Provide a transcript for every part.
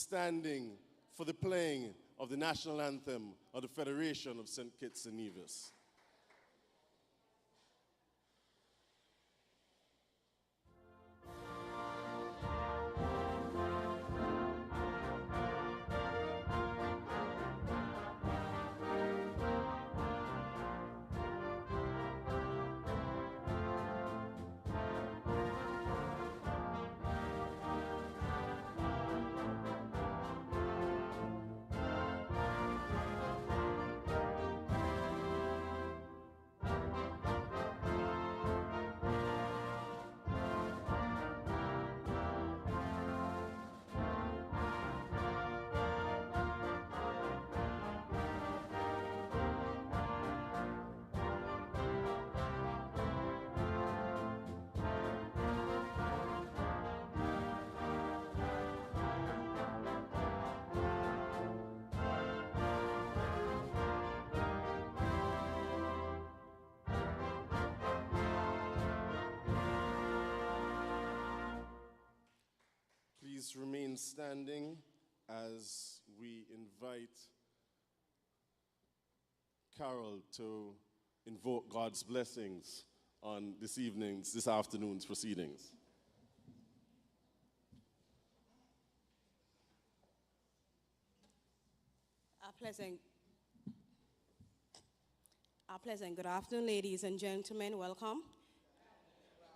standing for the playing of the national anthem of the Federation of St. Kitts and Nevis. Please remain standing as we invite Carol to invoke God's blessings on this afternoon's proceedings. A pleasant good afternoon, ladies and gentlemen. Welcome.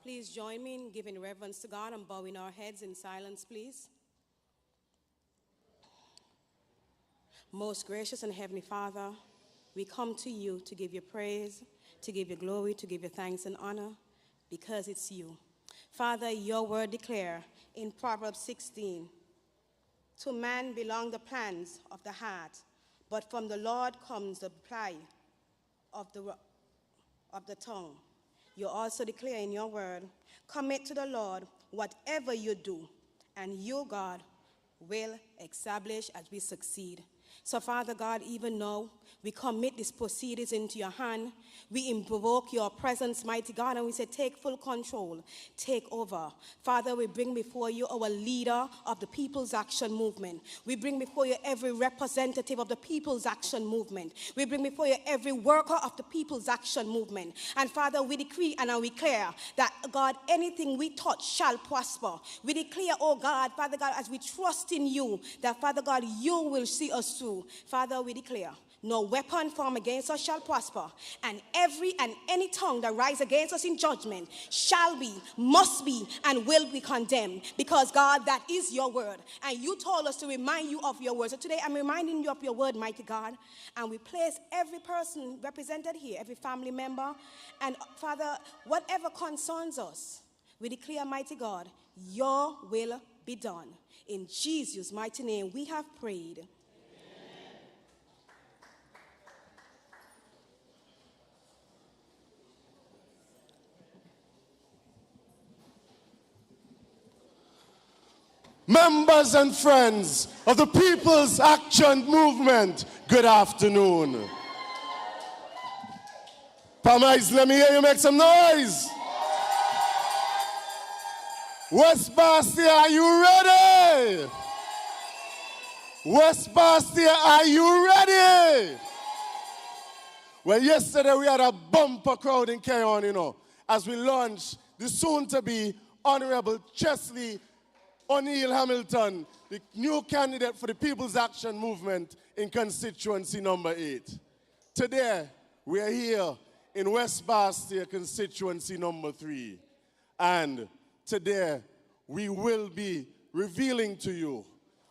Please join me in giving reverence to God and bowing our heads in silence, please. Most gracious and heavenly Father, we come to you to give you praise, to give you glory, to give you thanks and honor, because it's you. Father, your word declare in Proverbs 16, to man belong the plans of the heart, but from the Lord comes the reply of the tongue. You also declare in your word, commit to the Lord whatever you do, and you, God, will establish as we succeed. So, Father God, even now, we commit these proceedings into your hand. We invoke your presence, mighty God, and we say, take full control, take over. Father, we bring before you our leader of the People's Action Movement. We bring before you every representative of the People's Action Movement. We bring before you every worker of the People's Action Movement. And Father, we decree and we declare that, God, anything we touch shall prosper. We declare, oh God, Father God, as we trust in you, that, Father God, you will see us through. Father, we declare, no weapon formed against us shall prosper, and every and any tongue that rises against us in judgment shall be, must be, and will be condemned. Because, God, that is your word, and you told us to remind you of your word. So today I'm reminding you of your word, mighty God, and we place every person represented here, every family member, and Father, whatever concerns us, we declare, mighty God, your will be done. In Jesus' mighty name we have prayed. Members and friends of the People's Action Movement, good afternoon. Palmites, let me hear you make some noise. West Bastia, are you ready? West Bastia, are you ready? Well, yesterday we had a bumper crowd in Keyon, you know, as we launched the soon-to-be Honorable Chesley O'Neill Hamilton, the new candidate for the People's Action Movement in constituency number 8. Today, we are here in West Bastia constituency number 3. And today, we will be revealing to you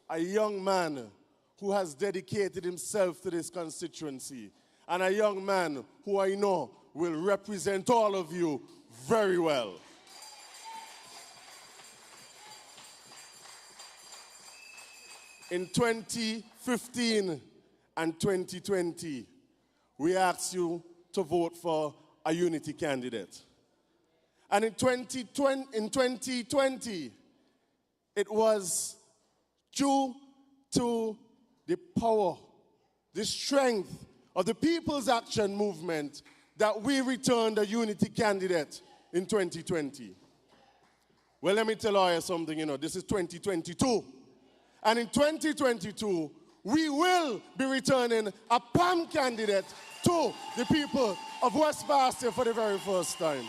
a young man who has dedicated himself to this constituency, and a young man who I know will represent all of you very well. In 2015 and 2020, we asked you to vote for a unity candidate. And in 2020, it was due to the power, the strength of the People's Action Movement that we returned a unity candidate in 2020. Well, let me tell you something, you know, this is 2022. And in 2022, we will be returning a PAM candidate to the people of West Bastia for the very first time.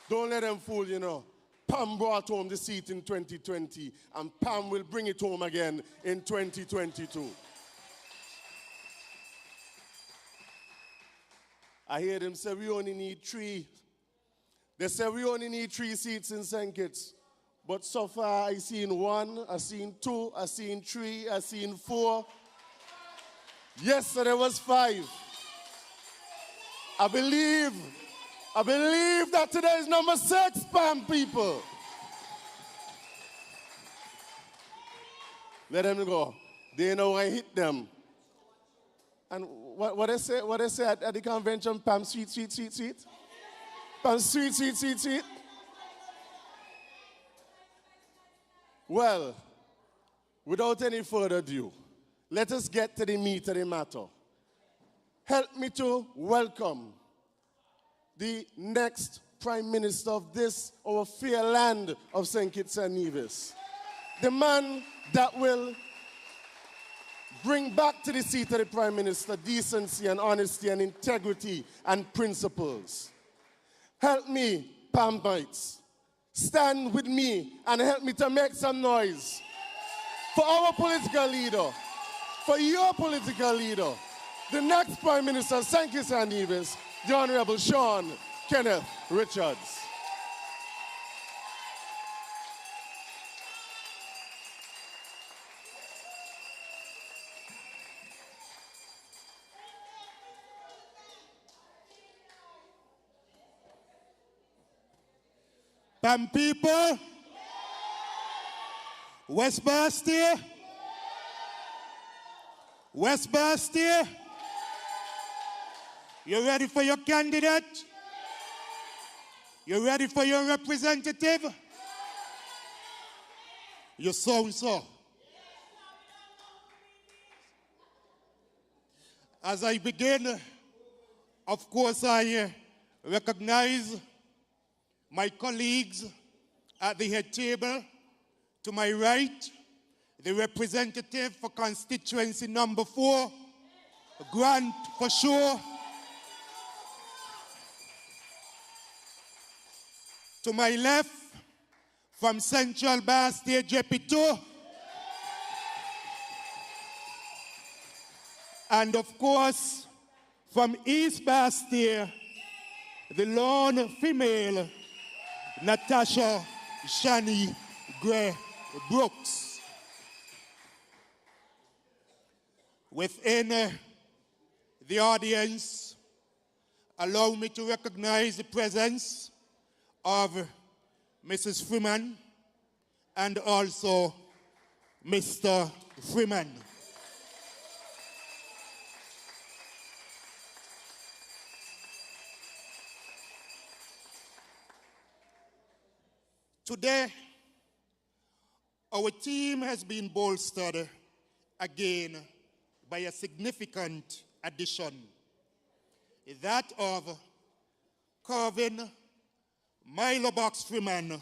Don't let them fool you, know. PAM brought home the seat in 2020, and PAM will bring it home again in 2022. I hear them say we only need 3. They say we only need 3 seats in St. Kitts. But so far, I've seen 1, I've seen 2, I've seen 3, I've seen 4. Yesterday was 5. I believe that today is number 6, PAM people. Let them go. They know I hit them. And what they say at the convention, PAM sweet. PAM sweet. Well, without any further ado, let us get to the meat of the matter. Help me to welcome the next Prime Minister of this, our fair land of St. Kitts and Nevis. The man that will bring back to the seat of the Prime Minister decency and honesty and integrity and principles. Help me, Pamites. Stand with me and help me to make some noise for our political leader, for your political leader, the next Prime Minister of St. Kitts and Nevis, the Honorable Sean Kenneth Richards. PAM people, West Bastia, West Bastia, you ready for your candidate? You ready for your representative? You sound so. As I begin, of course, I recognize my colleagues at the head table. To my right, the representative for constituency number 4, Grant for sure. To my left, from Central Bastia, Jepito. And of course, from East Bastia, the lone female, Natasha Shani Gray Brooks. Within the audience, allow me to recognize the presence of Mrs. Freeman and also Mr. Freeman. Today, our team has been bolstered again by a significant addition, that of Corvin Milo Box Freeman,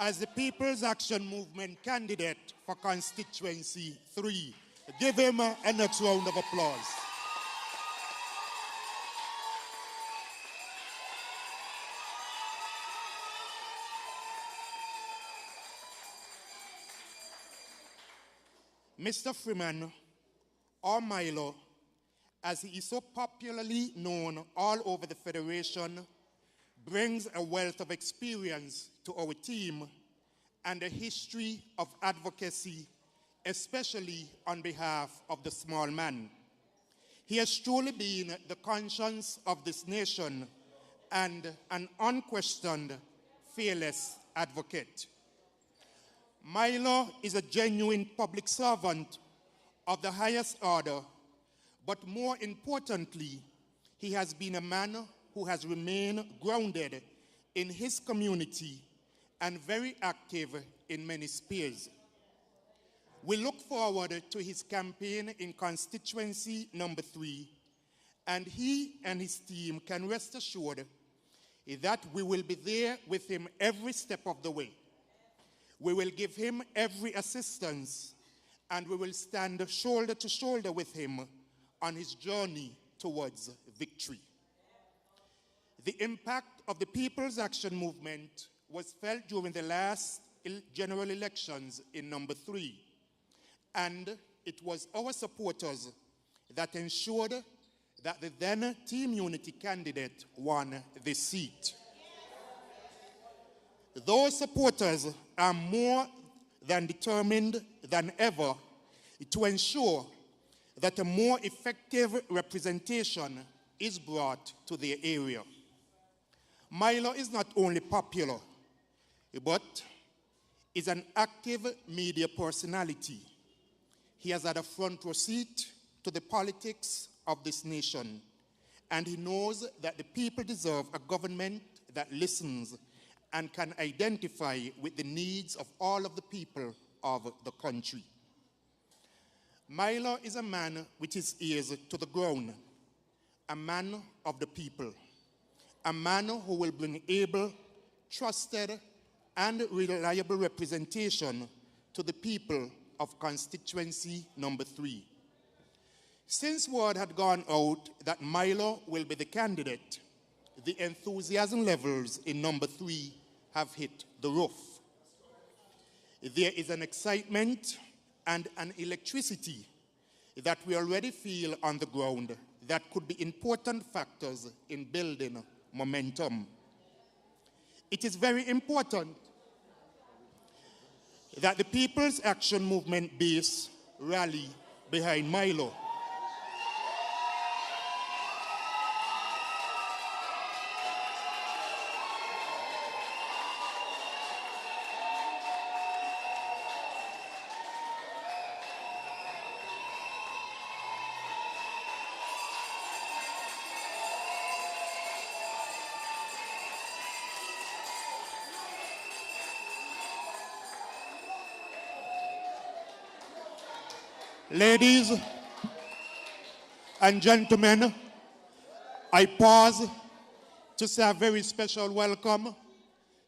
as the People's Action Movement candidate for Constituency 3. Give him a next round of applause. Mr. Freeman or Milo, as he is so popularly known all over the Federation, brings a wealth of experience to our team and a history of advocacy, especially on behalf of the small man. He has truly been the conscience of this nation and an unquestioned, fearless advocate. Milo is a genuine public servant of the highest order, but more importantly, he has been a man who has remained grounded in his community and very active in many spheres. We look forward to his campaign in constituency number 3, and he and his team can rest assured that we will be there with him every step of the way. We will give him every assistance, and we will stand shoulder to shoulder with him on his journey towards victory. The impact of the People's Action Movement was felt during the last general elections in number 3, and it was our supporters that ensured that the then Team Unity candidate won the seat. Those supporters are more than determined than ever to ensure that a more effective representation is brought to their area. Milo is not only popular, but is an active media personality. He has had a front row seat to the politics of this nation, and he knows that the people deserve a government that listens and can identify with the needs of all of the people of the country. Milo is a man with his ears to the ground, a man of the people, a man who will bring able, trusted, and reliable representation to the people of constituency number 3. Since word had gone out that Milo will be the candidate, the enthusiasm levels in number 3 have hit the roof. There is an excitement and an electricity that we already feel on the ground that could be important factors in building momentum. It is very important that the People's Action Movement base rally behind Milo. Ladies and gentlemen, I pause to say a very special welcome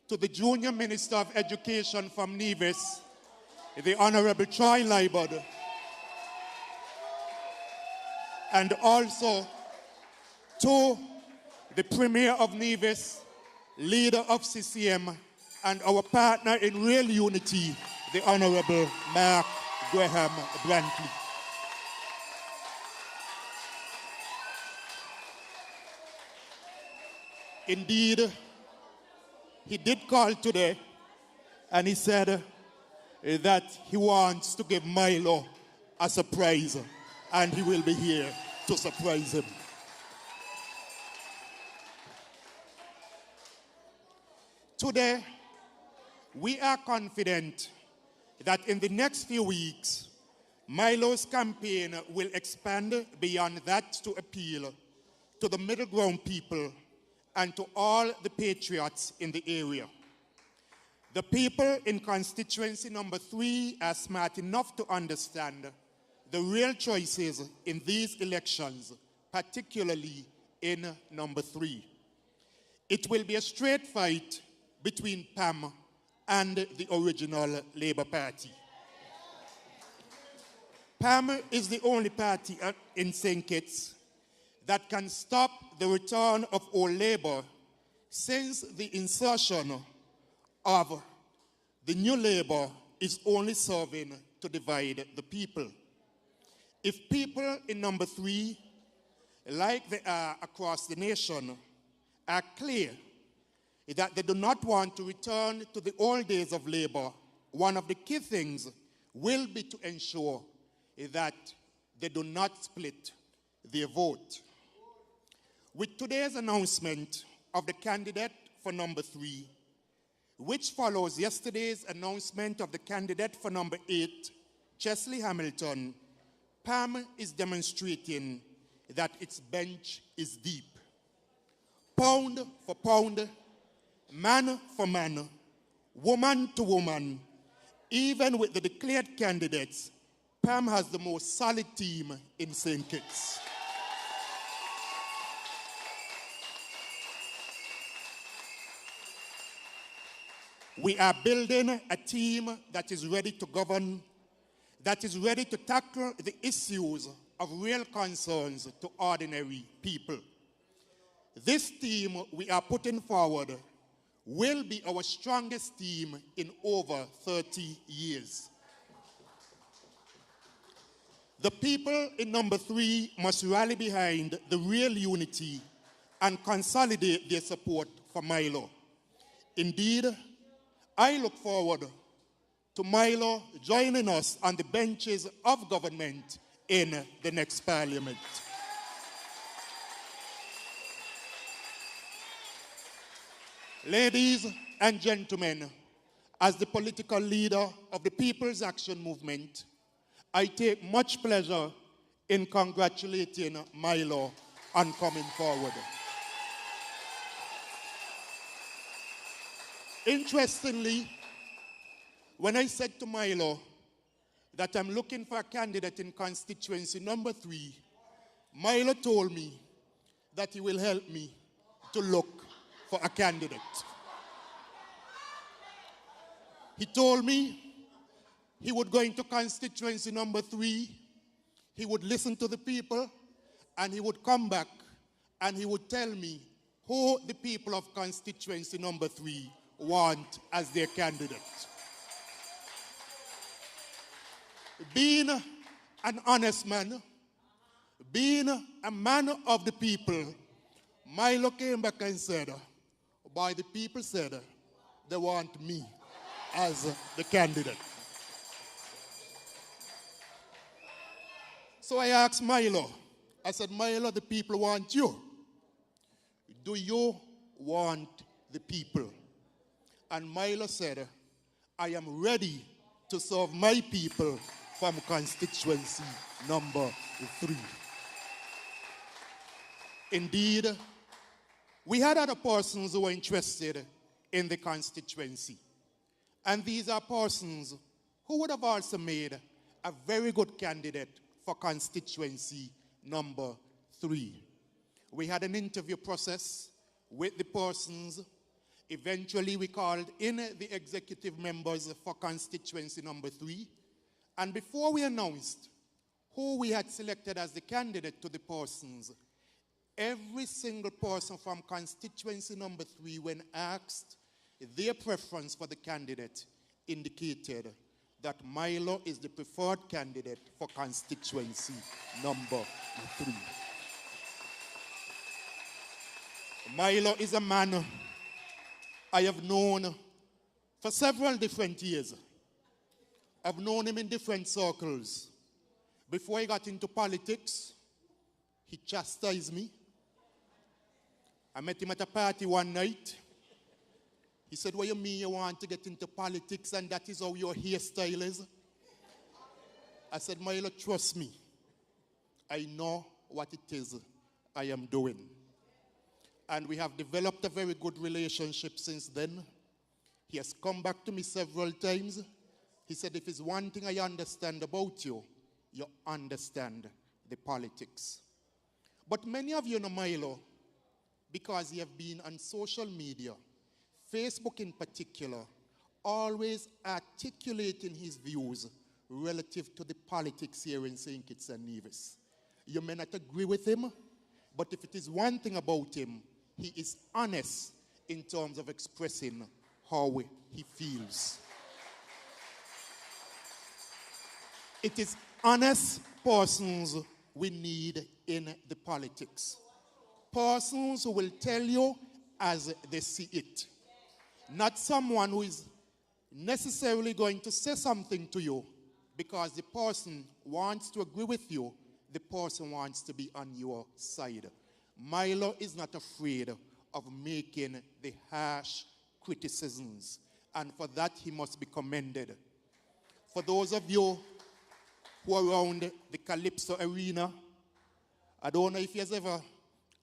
to the Junior Minister of Education from Nevis, the Honorable Troy Liebert, and also to the Premier of Nevis, leader of CCM, and our partner in real unity, the Honorable Mark Graham Brantley. Indeed, he did call today, and he said that he wants to give Milo a surprise, and he will be here to surprise him. Today, we are confident that in the next few weeks, Milo's campaign will expand beyond that to appeal to the middle ground people and to all the patriots in the area. The people in constituency number 3 are smart enough to understand the real choices in these elections, particularly in number 3. It will be a straight fight between PAM and the original Labour Party. PAM is the only party in St. Kitts that can stop the return of old Labour, since the insertion of the new Labour is only serving to divide the people. If people in number 3, like they are across the nation, are clear that they do not want to return to the old days of labor, one of the key things will be to ensure that they do not split their vote. With today's announcement of the candidate for number 3, which follows yesterday's announcement of the candidate for number 8, Chesley Hamilton, PAM is demonstrating that its bench is deep. Pound for pound, man for man, woman to woman, even with the declared candidates, PAM has the most solid team in St. Kitts. We are building a team that is ready to govern, that is ready to tackle the issues of real concerns to ordinary people. This team we are putting forward will be our strongest team in over 30 years. The people in number 3 must rally behind the real unity and consolidate their support for Milo. Indeed, I look forward to Milo joining us on the benches of government in the next parliament. Ladies and gentlemen, as the political leader of the People's Action Movement, I take much pleasure in congratulating Milo on coming forward. Interestingly, when I said to Milo that I'm looking for a candidate in constituency number 3, Milo told me that he will help me to look for a candidate. He told me he would go into constituency number 3, he would listen to the people, and he would come back and he would tell me who the people of constituency number 3 want as their candidate. Being an honest man, being a man of the people, Milo came back and said, "Boy, the people said they want me as the candidate." So I asked Milo, I said, "Milo, the people want you. Do you want the people?" And Milo said, "I am ready to serve my people from constituency number 3. Indeed, we had other persons who were interested in the constituency. And these are persons who would have also made a very good candidate for constituency number 3. We had an interview process with the persons. Eventually, we called in the executive members for constituency number 3. And before we announced who we had selected as the candidate to the persons, every single person from constituency number 3, when asked their preference for the candidate, indicated that Milo is the preferred candidate for constituency number 3. Milo is a man I have known for several different years. I've known him in different circles. Before he got into politics, he chastised me. I met him at a party one night. He said, "What do you mean you want to get into politics and that is how your hairstyle is?" I said, "Milo, trust me. I know what it is I am doing." And we have developed a very good relationship since then. He has come back to me several times. He said, "If it's one thing I understand about you, you understand the politics." But many of you know Milo because he have been on social media, Facebook in particular, always articulating his views relative to the politics here in St. Kitts and Nevis. You may not agree with him, but if it is one thing about him, he is honest in terms of expressing how he feels. It is Honest persons we need in the politics. Persons who will tell you as they see it. Not someone who is necessarily going to say something to you because the person wants to agree with you, the person wants to be on your side. Milo is not afraid of making the harsh criticisms, and for that he must be commended. For those of you who are around the Calypso arena, I don't know if he has ever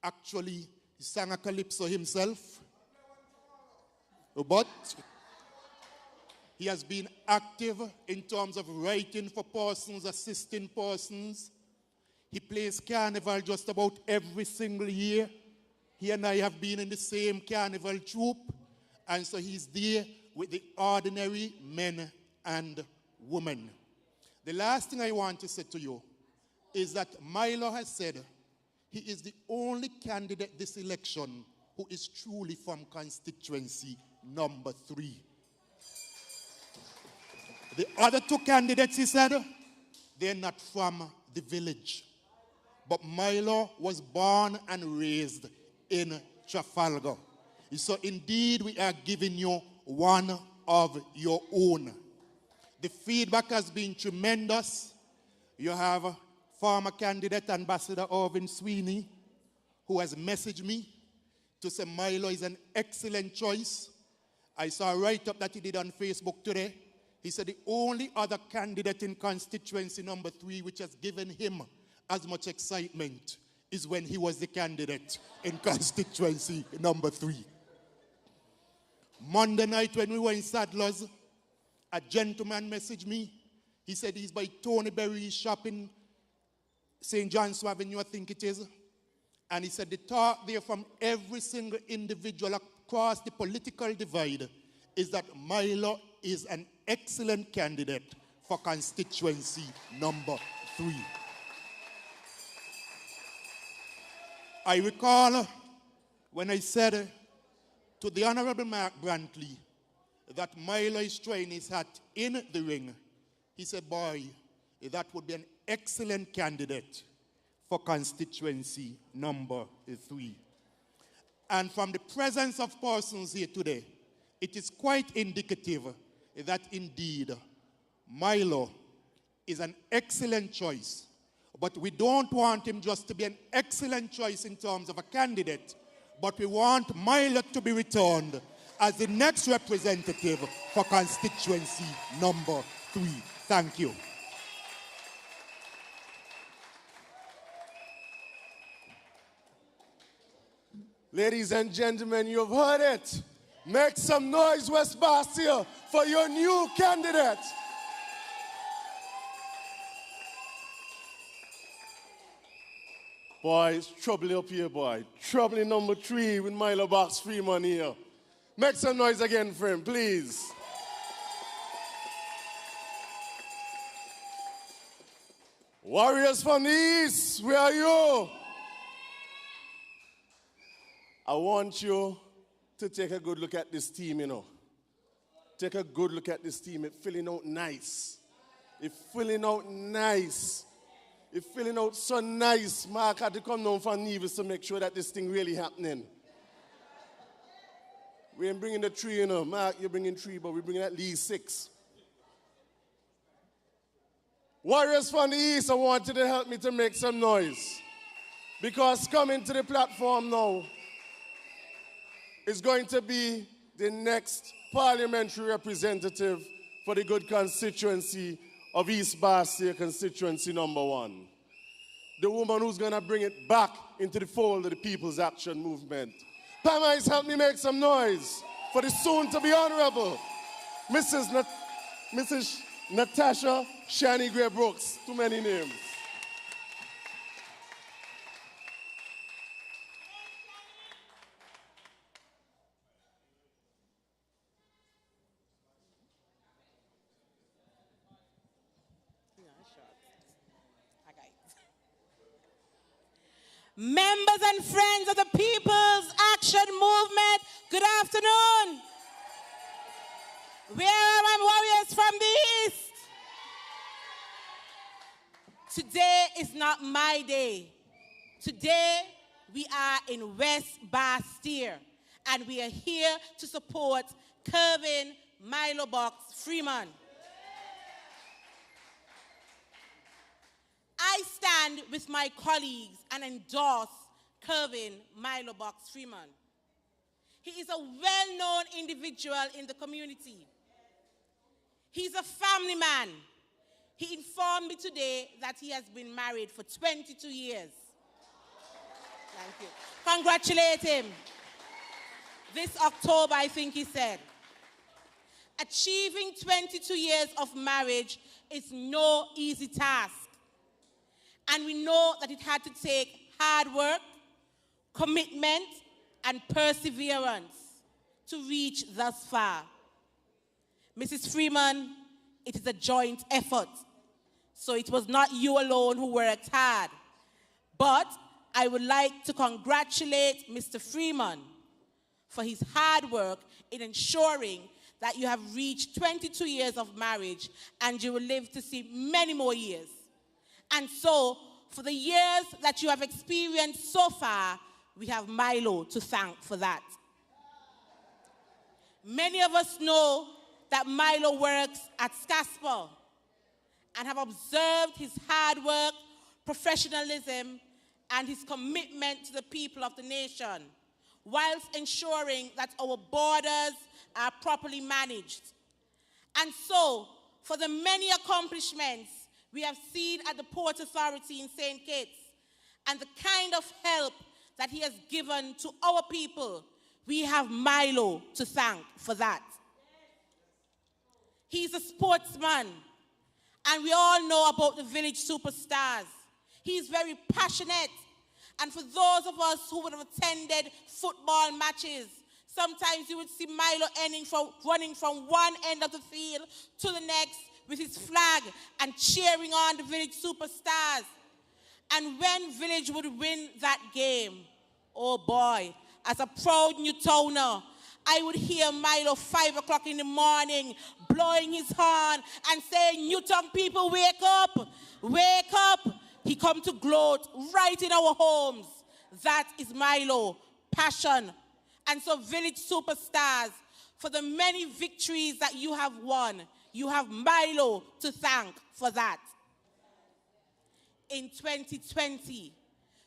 actually sang a Calypso himself, but he has been active in terms of writing for persons, assisting persons. He plays carnival just about every single year. He and I have been in the same carnival troupe, and so he's there with the ordinary men and women. The last thing I want to say to you is that Milo has said he is the only candidate this election who is truly from constituency number 3. The other 2 candidates, he said, they're not from the village. But Milo was born and raised in Trafalgar. So indeed, we are giving you one of your own. The feedback has been tremendous. You have former candidate Ambassador Irvin Sweeney, who has messaged me to say Milo is an excellent choice. I saw a write-up that he did on Facebook today. He said the only other candidate in constituency number 3 which has given him as much excitement is when he was the candidate in constituency number 3. Monday night when we were in Sadler's, a gentleman messaged me. He said he's by Tony Berry's shop in St. John's Avenue, I think it is. And he said the talk there from every single individual across the political divide is that Milo is an excellent candidate for constituency number 3. I recall when I said to the Honorable Mark Brantley that Milo is trying his hat in the ring, he said, boy, that would be an excellent candidate for constituency number 3. And from the presence of persons here today, it is quite indicative that indeed Milo is an excellent choice. But we don't want him just to be an excellent choice in terms of a candidate, but we want Milo to be returned as the next representative for constituency number 3. Thank you. Ladies and gentlemen, you've heard it. Make some noise, West Bastia, for your new candidate. Boy, it's trouble up here, boy. Trouble in number 3 with Milo Box Freeman here. Make some noise again for him, please. Warriors from the East, where are you? I want you to take a good look at this team, you know. Take a good look at this team. It's filling out nice. It's filling out nice. It's filling out so nice. Mark had to come down from Nevis to make sure that this thing really happening. We ain't bringing the 3, you know. Mark, you're bringing 3, but we're bringing at least 6. Warriors from the East, I want you to help me to make some noise. Because coming to the platform now is going to be the next parliamentary representative for the good constituency of East Bastia constituency number 1. The woman who's going to bring it back into the fold of the People's Action Movement. PAM, help me make some noise for the soon-to-be honorable Mrs. Natasha Shani Gray Brooks. Too many names. Members and friends of the People's Action Movement, good afternoon. Where are my warriors from the East? Today is not my day. Today, we are in West Bastille, and we are here to support Kevin Milo Box Freeman. I stand with my colleagues and endorse Kevin Milo Box Freeman. He is a well-known individual in the community. He's a family man. He informed me today that he has been married for 22 years. Thank you. Congratulate him. This October, I think he said. Achieving 22 years of marriage is no easy task. And we know that it had to take hard work, commitment, and perseverance to reach thus far. Mrs. Freeman, it is a joint effort. So it was not you alone who worked hard. But I would like to congratulate Mr. Freeman for his hard work in ensuring that you have reached 22 years of marriage and you will live to see many more years. And so, for the years that you have experienced so far, we have Milo to thank for that. Many of us know that Milo works at SCASPA and have observed his hard work, professionalism, and his commitment to the people of the nation, whilst ensuring that our borders are properly managed. And so, for the many accomplishments we have seen at the Port Authority in St. Kitts, and the kind of help that he has given to our people, we have Milo to thank for that. He's a sportsman, and we all know about the village superstars. He's very passionate, and for those of us who would have attended football matches, sometimes you would see Milo running from one end of the field to the next with his flag and cheering on the village superstars. And when village would win that game, oh boy, as a proud Newtowner, I would hear Milo 5 o'clock in the morning blowing his horn and saying, "Newtown people, wake up, wake up." He come to gloat right in our homes. That is Milo, passion. And so village superstars, for the many victories that you have won, you have Milo to thank for that. In 2020,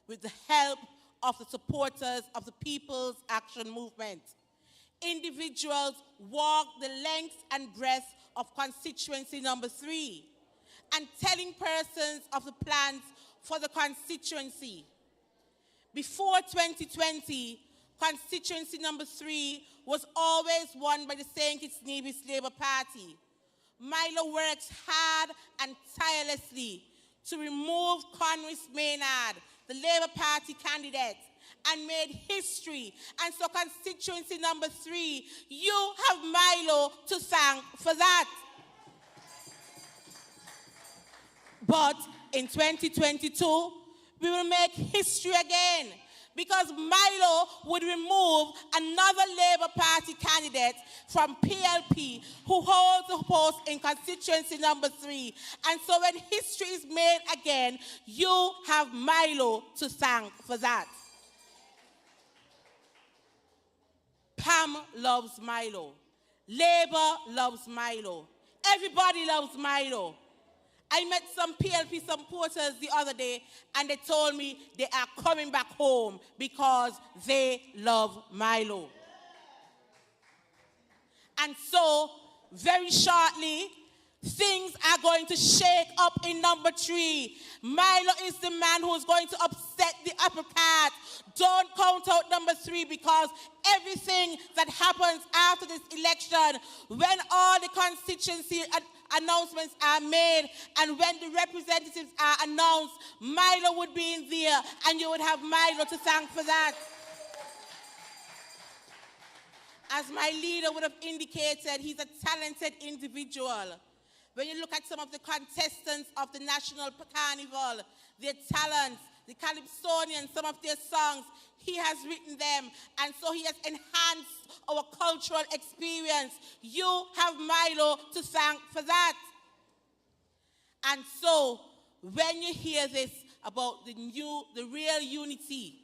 with the help of the supporters of the People's Action Movement, individuals walked the length and breadth of constituency number 3 and telling persons of the plans for the constituency. Before 2020, constituency number 3 was always won by the St. Kitts Nevis Labour Party. Milo works hard and tirelessly to remove Conris Maynard, the Labour Party candidate, and made history. And so constituency number 3, you have Milo to thank for that. But in 2022, we will make history again, because Milo would remove another Labour Party candidate from PLP who holds the post in constituency number 3. And so when history is made again, you have Milo to thank for that. PAM loves Milo. Labour loves Milo. Everybody loves Milo. I met some PLP supporters the other day, and they told me they are coming back home because they love Milo. And so, very shortly, things are going to shake up in number 3. Milo is the man who is going to upset the apple cart. Don't count out number 3, because everything that happens after this election, when all the constituency announcements are made and when the representatives are announced, Milo would be in there, and you would have Milo to thank for that. As my leader would have indicated, he's a talented individual. When you look at some of the contestants of the National Carnival, their talents, the Calypsonians, some of their songs, he has written them, and so he has enhanced our cultural experience. You have Milo to thank for that. And so, when you hear this about the real unity,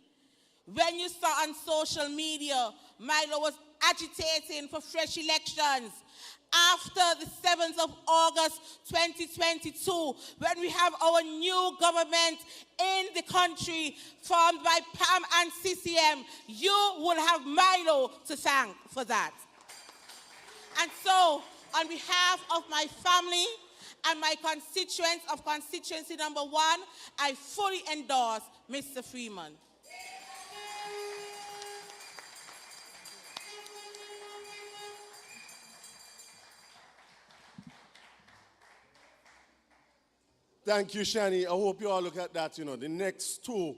when you saw on social media, Milo was agitating for fresh elections, after the 7th of August 2022, when we have our new government in the country formed by PAM and CCM, you will have Milo to thank for that. And so, on behalf of my family and my constituents of constituency number 1, I fully endorse Mr. Freeman. Thank you, Shani. I hope you all look at that, the next 2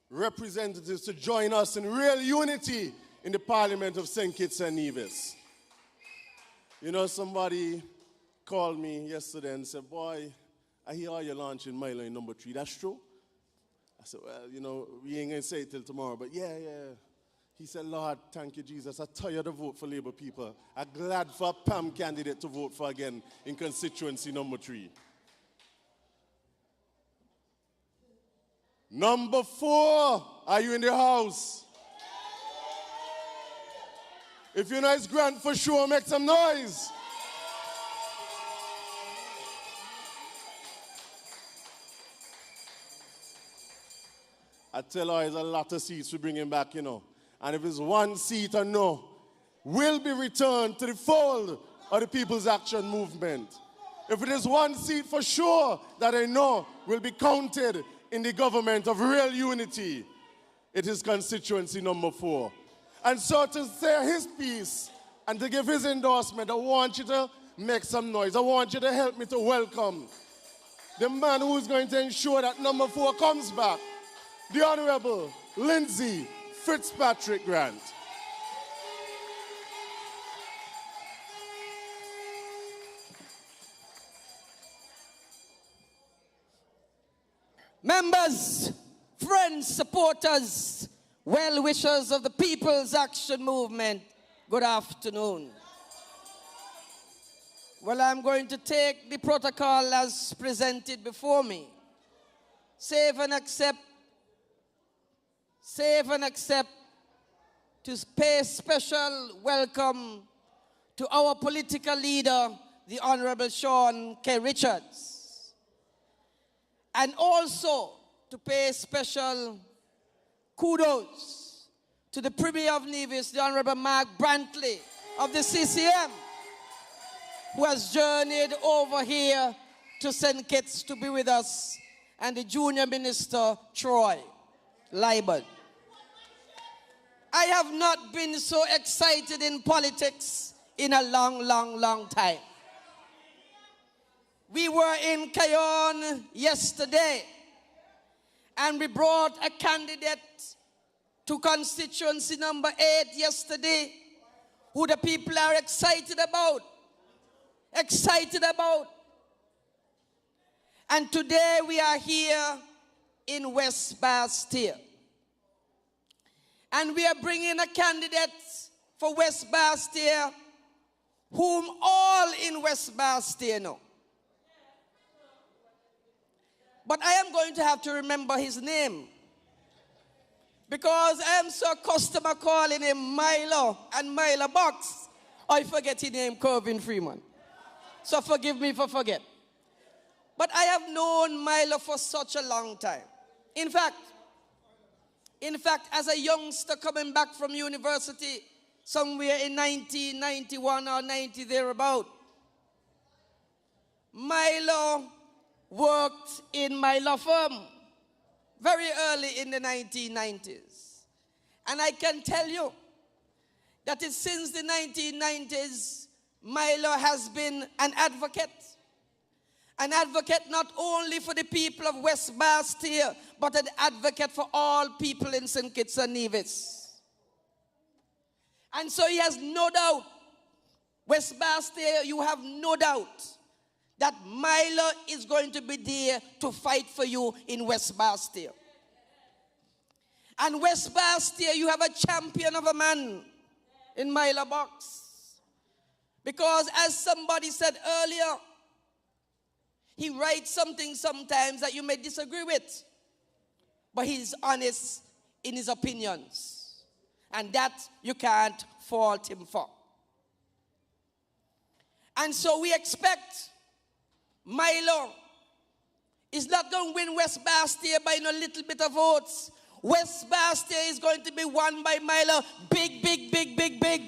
representatives to join us in real unity in the Parliament of St. Kitts and Nevis. Somebody called me yesterday and said, boy, I hear you're launching Milo in number 3. That's true? I said, well, we ain't going to say it till tomorrow, but yeah. He said, Lord, thank you, Jesus. I'm tired to vote for Labour people. I'm glad for a PAM candidate to vote for again in constituency number 3. Number 4, are you in the house? If you know it's Grant for sure, make some noise. I tell her, there's a lot of seats we bring him back, And if it's 1 seat or no, will be returned to the fold of the People's Action Movement. If it is 1 seat for sure that I know will be counted in the government of real unity, it is constituency number 4. And so to say his piece and to give his endorsement, I want you to make some noise. I want you to help me to welcome the man who is going to ensure that number 4 comes back, the Honorable Lindsay Fitzpatrick Grant. Members, friends, supporters, well-wishers of the People's Action Movement, good afternoon. Well, I'm going to take the protocol as presented before me. Save and accept to pay special welcome to our political leader, the Honorable Sean K. Richards. And also to pay special kudos to the Premier of Nevis, the Honorable Mark Brantley of the CCM, who has journeyed over here to St. Kitts to be with us, and the Junior Minister, Troy Liebert. I have not been so excited in politics in a long time. We were in Cayon yesterday, and we brought a candidate to constituency number 8 yesterday, who the people are excited about. And today we are here in West Bastille. And we are bringing a candidate for West Bastille whom all in West Bastille know. But I am going to have to remember his name, because I am so accustomed to calling him Milo and Milo Box, I forget his name, Corvin Freeman. So forgive me for forget. But I have known Milo for such a long time. In fact, as a youngster coming back from university, somewhere in 1991 or 90 thereabout, Milo worked in my law firm very early in the 1990s. And I can tell you that since the 1990s, Milo has been an advocate not only for the people of West Bastille, but an advocate for all people in St. Kitts and Nevis. And so he has no doubt, West Bastille, you have no doubt that Milo is going to be there to fight for you in West Bastille. And West Bastille, you have a champion of a man in Milo Box. Because as somebody said earlier, He writes something sometimes that you may disagree with, but he's honest in his opinions, and that you can't fault him for. And so we expect Milo is not going to win West Bastia by no little bit of votes. West Bastia is going to be won by Milo. Big, big, big, big, big.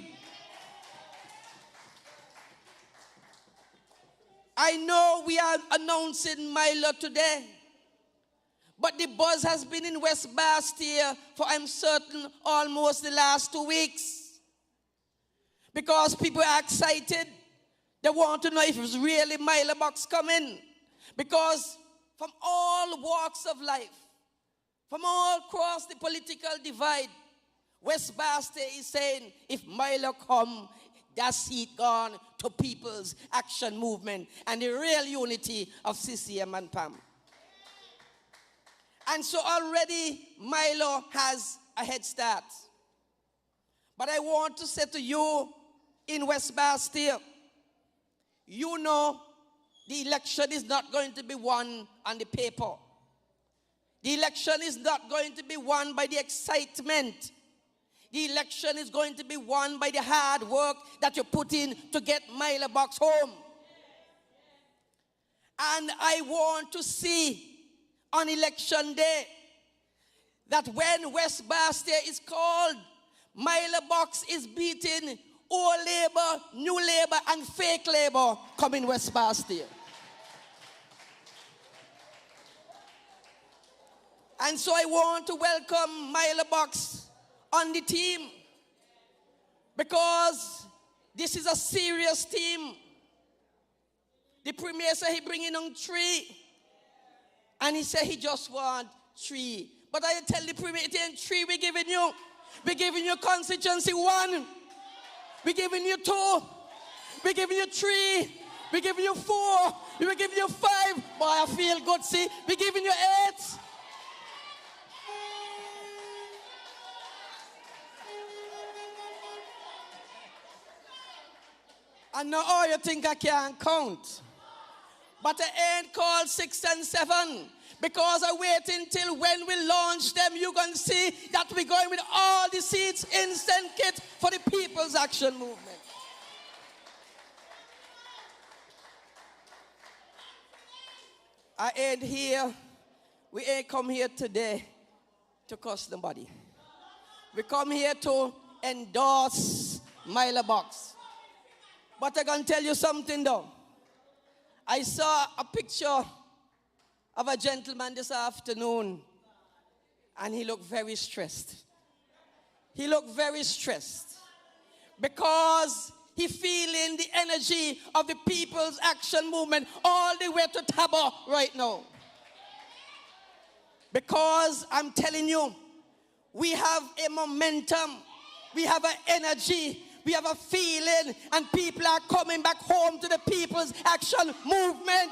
I know we are announcing Milo today, but the buzz has been in West Bastia for, I'm certain, almost the last 2 weeks. Because people are excited. They want to know if it's really Milo Box coming. Because from all walks of life, from all across the political divide, West Bastia is saying, if Milo come, that seat gone to People's Action Movement and the real unity of CCM and PAM. And so already Milo has a head start. But I want to say to you in West Bastia, you know the election is not going to be won on the paper. The election is not going to be won by the excitement. The election is going to be won by the hard work that you put in to get Milo Box home. And I want to see on election day that when West Bastia is called, Milo Box is beating old Labour, new Labour, and fake Labour coming West Bastia. And so I want to welcome Milo Box on the team, because this is a serious team. The Premier said he bringing on 3, and he said he just want 3. But I tell the Premier, it ain't 3 we're giving you. We're giving you constituency 1. We're giving you 2. We're giving you 3. We're giving you 4. We're giving you 5. Boy, I feel good, see. We're giving you 8. I know all you think I can't count. But I ain't called 6 and 7. Because I wait until when we launch them, you're going to see that we're going with all the seats in St. Kitts for the People's Action Movement. I ain't here. We ain't come here today to cost nobody. We come here to endorse Milo Box. But I'm going to tell you something though. I saw a picture of a gentleman this afternoon, and he looked very stressed. He looked very stressed because he feeling the energy of the People's Action Movement all the way to Tabo right now. Because I'm telling you, we have a momentum, we have an energy, we have a feeling, and people are coming back home to the People's Action Movement.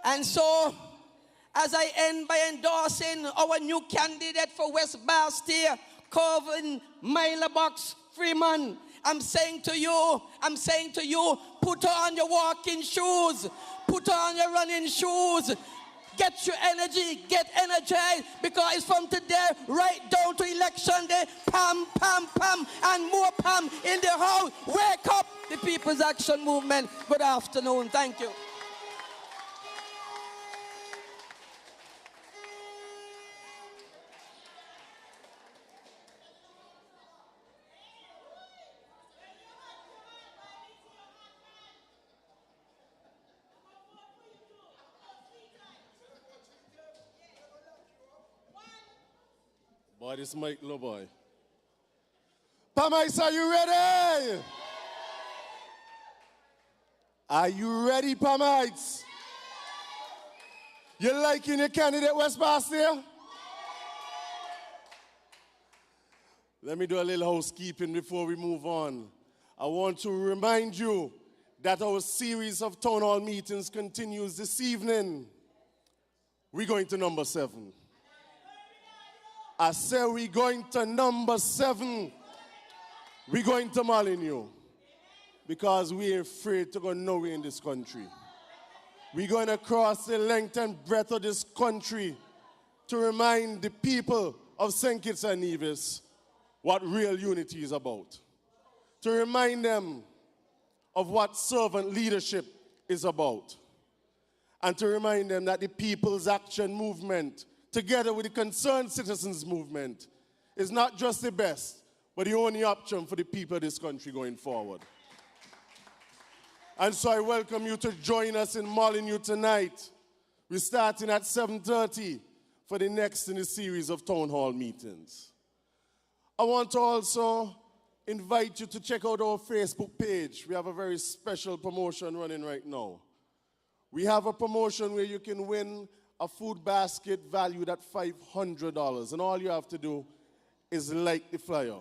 And so, as I end by endorsing our new candidate for West Bastia, Corvin Milo Box Freeman, I'm saying to you, put on your walking shoes, put on your running shoes, get your energy, get energized, because it's from today right down to election day, PAM, PAM, PAM, and more PAM in the house. Wake up, the People's Action Movement. Good afternoon. Thank you. Boy, this Mike Low boy. Pamites, are you ready? Are you ready, Pamites? You liking your candidate, West Bastia? Let me do a little housekeeping before we move on. I want to remind you that our series of town hall meetings continues this evening. We're going to number 7. I say we're going to number 7. We're going to Molyneux because we ain't afraid to go nowhere in this country. We're going to cross the length and breadth of this country to remind the people of St. Kitts and Nevis what real unity is about. To remind them of what servant leadership is about. And to remind them that the People's Action Movement, together with the Concerned Citizens Movement, is not just the best, but the only option for the people of this country going forward. And so I welcome you to join us in Molyneux tonight. We're starting at 7:30 for the next in the series of town hall meetings. I want to also invite you to check out our Facebook page. We have a very special promotion running right now. We have a promotion where you can win a food basket valued at $500. And all you have to do is like the flyer.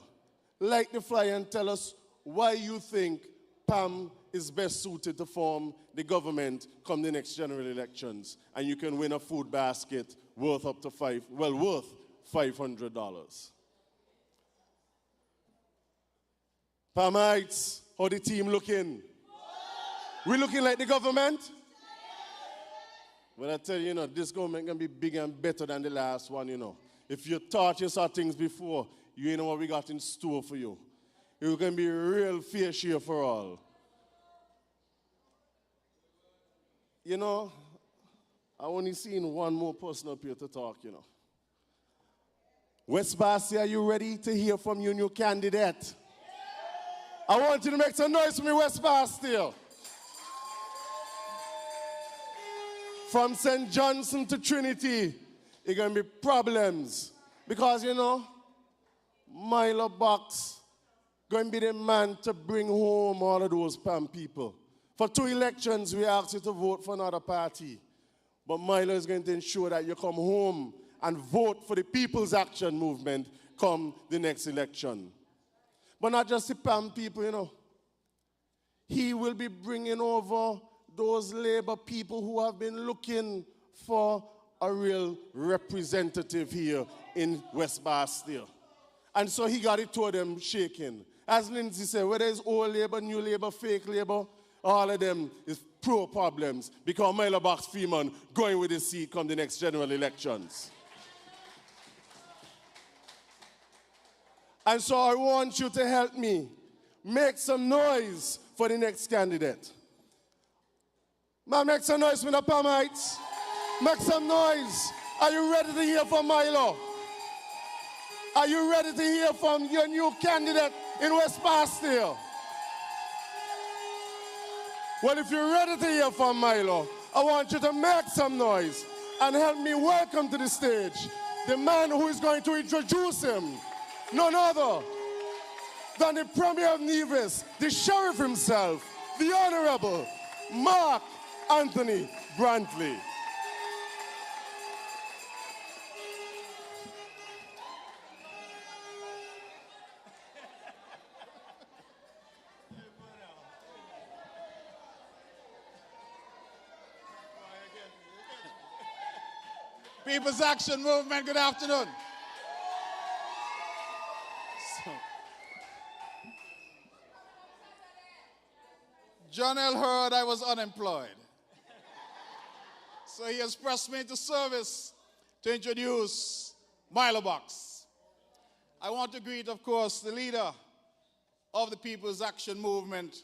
Like the flyer and tell us why you think PAM is best suited to form the government come the next general elections. And you can win a food basket worth up to worth $500. Pamites, how the team looking? We looking like the government? Well, I tell you, this government can be bigger and better than the last one, If you thought you saw things before, you know what we got in store for you. It can be real fair share for all. I only seen one more person up here to talk, West Basty, are you ready to hear from your new candidate? I want you to make some noise for me, West Basty. From St. Johnson to Trinity, it's going to be problems. Because, Milo Box going to be the man to bring home all of those PAM people. For 2 elections, we asked you to vote for another party. But Milo is going to ensure that you come home and vote for the People's Action Movement come the next election. But not just the PAM people, He will be bringing over those Labour people who have been looking for a real representative here in West Bastille. And so he got it to them shaking. As Lindsay said, whether it's old Labour, new Labour, fake Labour, all of them is pro-problems because Milo Box Freeman going with his seat come the next general elections. And so I want you to help me make some noise for the next candidate. Man, make some noise for the Pamites. Make some noise. Are you ready to hear from Milo? Are you ready to hear from your new candidate in West Bastille? Well, if you're ready to hear from Milo, I want you to make some noise and help me welcome to the stage the man who is going to introduce him. None other than the Premier of Nevis, the Sheriff himself, the Honorable Mark Anthony Brantley. People's Action Movement, good afternoon. John L. heard I was unemployed. So he has pressed me into service to introduce Milo Box. I want to greet, of course, the leader of the People's Action Movement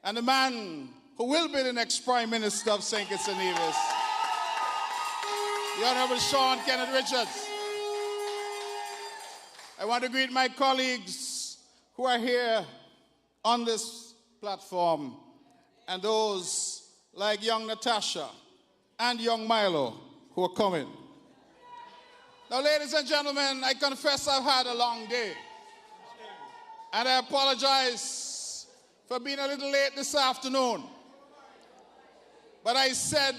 and the man who will be the next Prime Minister of St. Kitts and Nevis, the Honorable Sean Kenneth Richards. I want to greet my colleagues who are here on this platform and those like young Natasha and young Milo who are coming. Now, ladies and gentlemen, I confess I've had a long day. And I apologize for being a little late this afternoon. But I said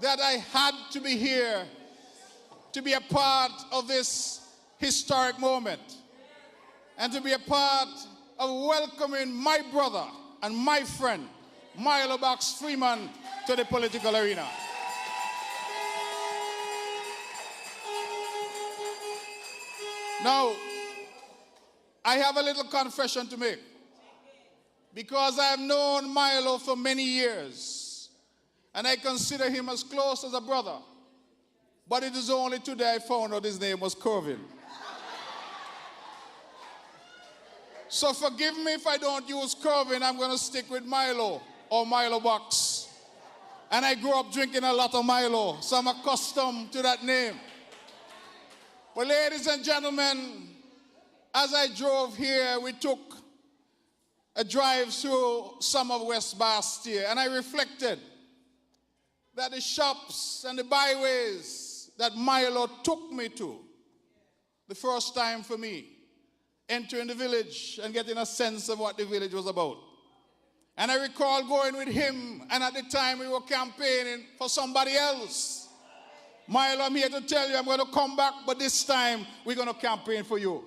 that I had to be here to be a part of this historic moment and to be a part of welcoming my brother and my friend, Milo Box Freeman, to the political arena. Now, I have a little confession to make. Because I have known Milo for many years, and I consider him as close as a brother. But it is only today I found out his name was Corvin. So forgive me if I don't use Corvin. I'm going to stick with Milo or Milo Box. And I grew up drinking a lot of Milo, so I'm accustomed to that name. Well, ladies and gentlemen, as I drove here, we took a drive through some of West Bastille, and I reflected that the shops and the byways that Milo took me to, the first time for me, entering the village and getting a sense of what the village was about. And I recall going with him, and at the time we were campaigning for somebody else. Milo, I'm here to tell you I'm going to come back, but this time we're going to campaign for you.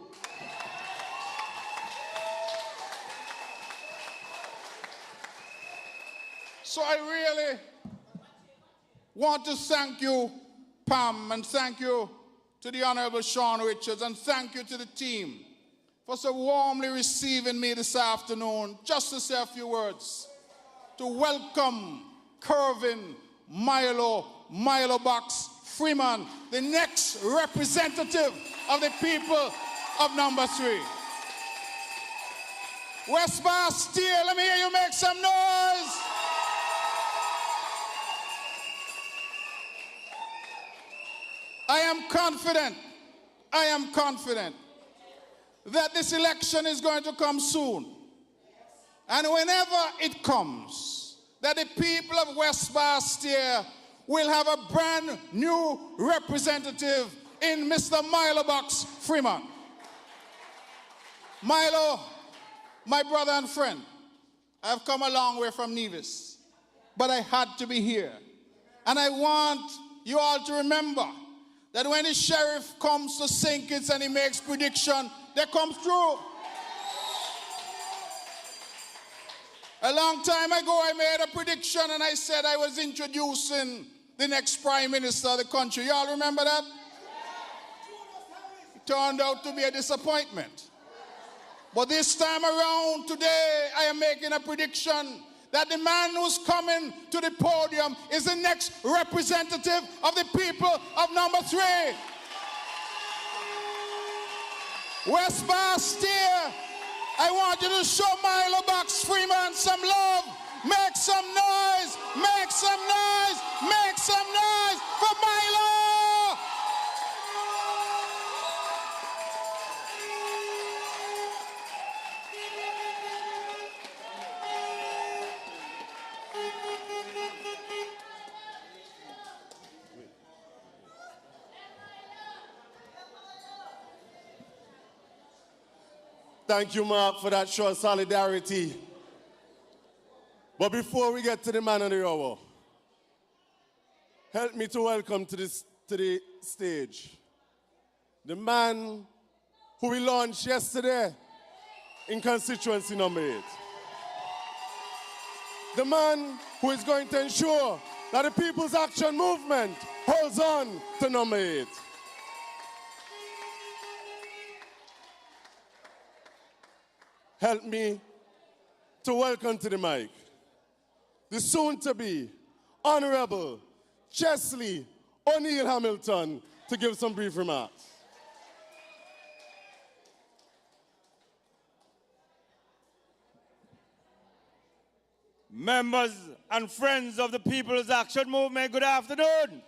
So I really want to thank you, PAM, and thank you to the Honorable Sean Richards, and thank you to the team for so warmly receiving me this afternoon, just to say a few words, to welcome Corvin Milo Box Freeman, the next representative of the people of number 3. West Bastille, let me hear you make some noise. I am confident that this election is going to come soon. And whenever it comes, that the people of West Bastille will have a brand new representative in Mr. Milo Box Freeman. Milo, my brother and friend, I've come a long way from Nevis, but I had to be here. And I want you all to remember that when the sheriff comes to St. Kitts and he makes prediction, they come through. A long time ago, I made a prediction and I said I was introducing the next prime minister of the country. Y'all remember that? It turned out to be a disappointment. But this time around, today, I am making a prediction that the man who's coming to the podium is the next representative of the people of number 3. West Bastille, I want you to show Milo Box Freeman some love. Make some noise, make some noise, make some noise for Milo! Thank you, Mark, for that show of solidarity. But before we get to the man of the hour, help me to welcome to the stage the man who we launched yesterday in Constituency number 8. The man who is going to ensure that the People's Action Movement holds on to number 8. Help me to welcome to the mic the soon-to-be Honorable Chesley O'Neill Hamilton to give some brief remarks. Members and friends of the People's Action Movement, good afternoon.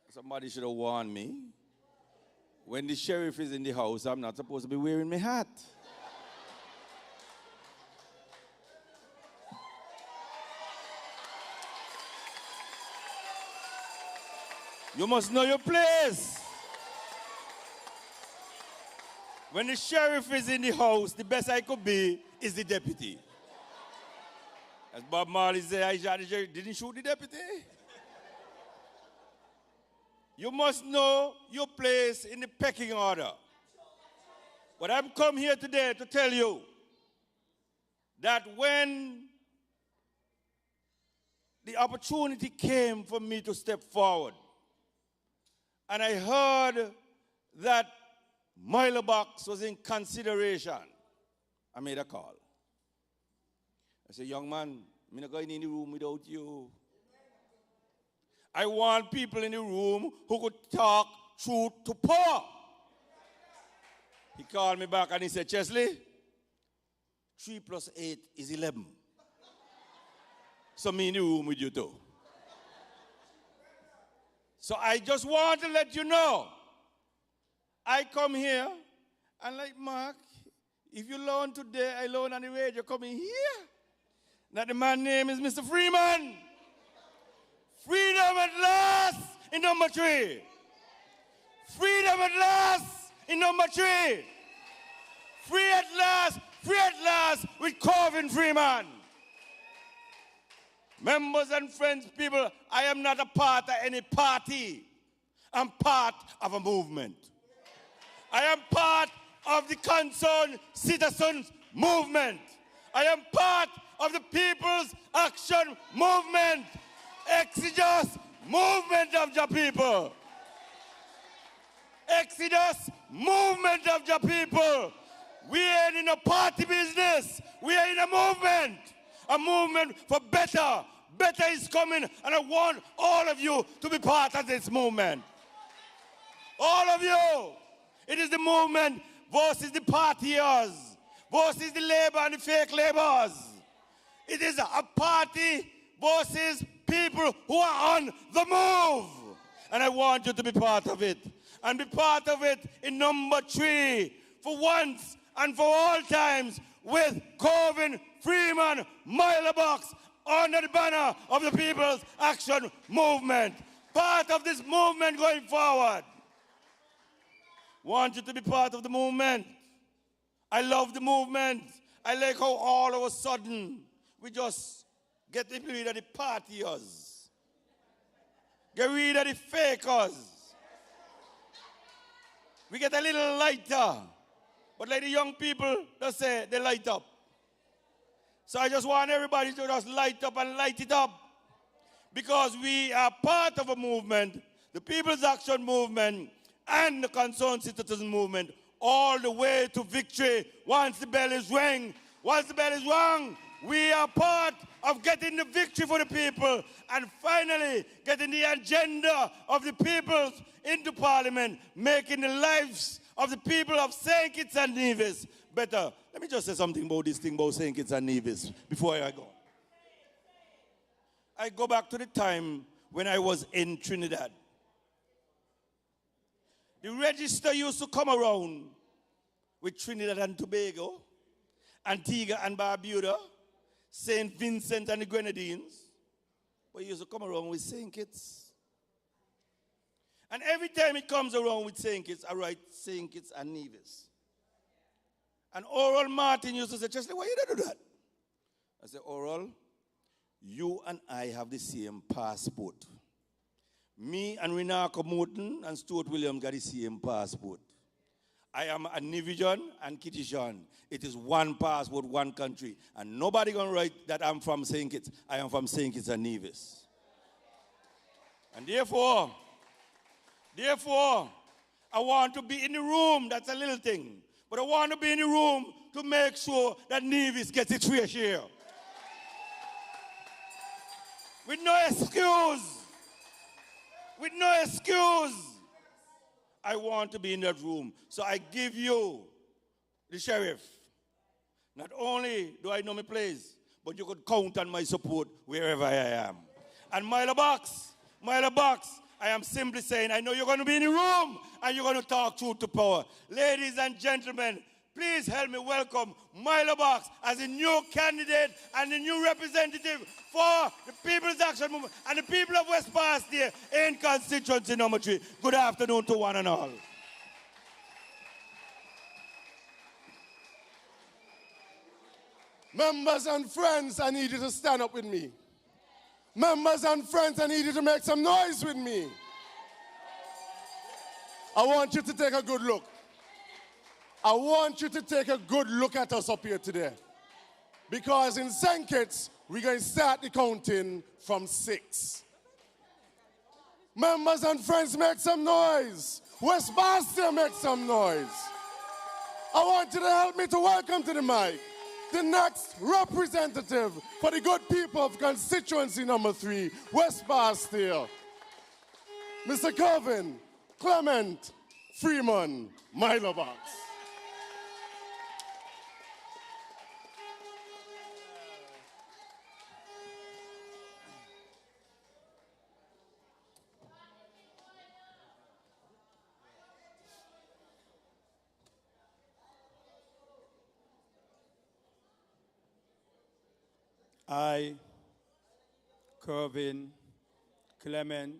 Somebody should have warned me. When the sheriff is in the house, I'm not supposed to be wearing my hat. You must know your place. When the sheriff is in the house, the best I could be is the deputy. As Bob Marley said, I shot the sheriff, didn't shoot the deputy. You must know your place in the pecking order. But I'm come here today to tell you that when the opportunity came for me to step forward, and I heard that Milo box was in consideration, I made a call. I said, young man, I'm not going in the room without you. I want people in the room who could talk truth to power. He called me back and he said, Chesley, 3 plus 8 is 11. So me in the room with you too. So I just want to let you know, I come here and like Mark, if you learn today, I learn on the radio, coming here. That the man's name is Mr. Freeman. Freedom at last in number 3. Freedom at last in number 3. Free at last with Corvin Freeman. Members and friends, people, I am not a part of any party. I'm part of a movement. I am part of the Concerned Citizens Movement. I am part of the People's Action Movement. Exodus movement of the people. Exodus movement of the people. We ain't in a party business. We are in a movement for better. Better is coming, and I want all of you to be part of this movement. All of you. It is the movement versus the partiers, versus the labor and the fake laborers. It is a party versus people who are on the move. And I want you to be part of it. And be part of it in number 3, for once and for all times, with Corvin Freeman Milo box under the banner of the People's Action Movement. Part of this movement going forward. Want you to be part of the movement. I love the movement. I like how all of a sudden we just get rid of the partiers. Get rid of the fakers. We get a little lighter. But like the young people, they say they light up. So I just want everybody to just light up and light it up. Because we are part of a movement, the People's Action Movement and the Concerned Citizens Movement, all the way to victory once the bell is rang. Once the bell is rung, we are part of getting the victory for the people and finally getting the agenda of the people into Parliament, making the lives of the people of St. Kitts and Nevis better. Let me just say something about this thing about St. Kitts and Nevis before I go. I go back to the time when I was in Trinidad. The register used to come around with Trinidad and Tobago, Antigua and Barbuda, St. Vincent and the Grenadines, but it used to come around with St. Kitts. And every time it comes around with St. Kitts, I write St. Kitts and Nevis. And Oral Martin used to say, Chesley, why you don't do that? I said, Oral, you and I have the same passport. Me and Renako Morton and Stuart Williams got the same passport. I am a Nivijan and Kitishan. It is one passport, one country. And nobody going to write that I'm from St. Kitts. I am from St. Kitts and Nevis. And therefore, I want to be in the room. That's a little thing. But I want to be in the room to make sure that Nevis gets its fair share. With no excuse. With no excuse. I want to be in that room. So I give you the sheriff. Not only do I know my place, but you could count on my support wherever I am. And Milo Box, I am simply saying, I know you're going to be in the room and you're going to talk truth to power. Ladies and gentlemen, please help me welcome Milo Box as a new candidate and a new representative for the People's Action Movement and the people of West Pastia in constituency number 3. Good afternoon to one and all. Members and friends, I need you to stand up with me. Members and friends, I need you to make some noise with me. I want you to take a good look. I want you to take a good look at us up here today. Because in St. Kitts, we're going to start the counting from 6. Members and friends, make some noise. West Boston, make some noise. I want you to help me to welcome to the mic the next representative for the good people of constituency number 3, West Bastille, Mr. Kelvin Clement Freeman, Milo Box. I, Kervin Clement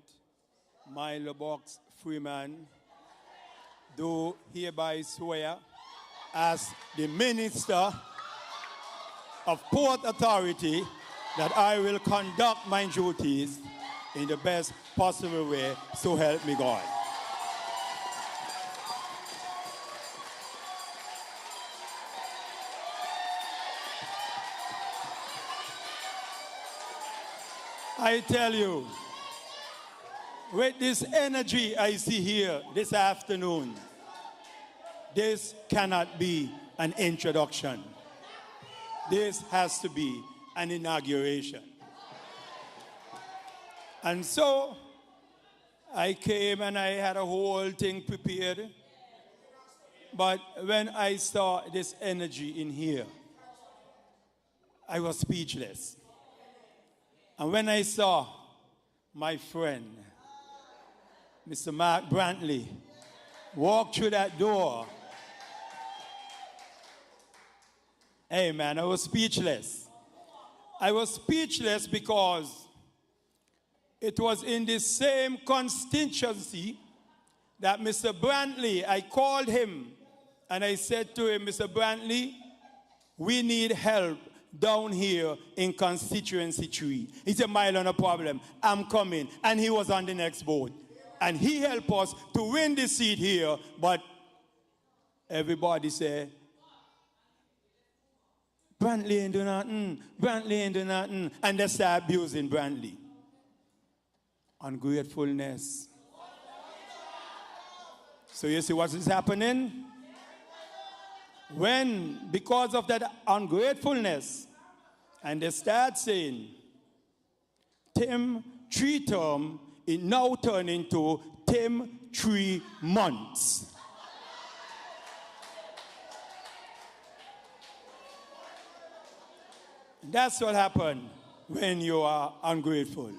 Milo Box Freeman, do hereby swear as the Minister of Port Authority that I will conduct my duties in the best possible way, so help me God. I tell you, with this energy I see here this afternoon, this cannot be an introduction. This has to be an inauguration. And so I came and I had a whole thing prepared. But when I saw this energy in here, I was speechless. And when I saw my friend, Mr. Mark Brantley, walk through that door, hey man, I was speechless. I was speechless because it was in the same constituency that Mr. Brantley, I called him and I said to him, Mr. Brantley, we need help down here in Constituency 3. He said, Milo, no problem. I'm coming. And he was on the next boat. And he helped us to win the seat here. But everybody said, Brantley ain't do nothing. Brantley ain't do nothing. And they start abusing Brantley. Ungratefulness. So you see what is happening? When, because of that ungratefulness, and they start saying, Tim 3 term, it now turned into Tim 3 months. That's what happened when you are ungrateful.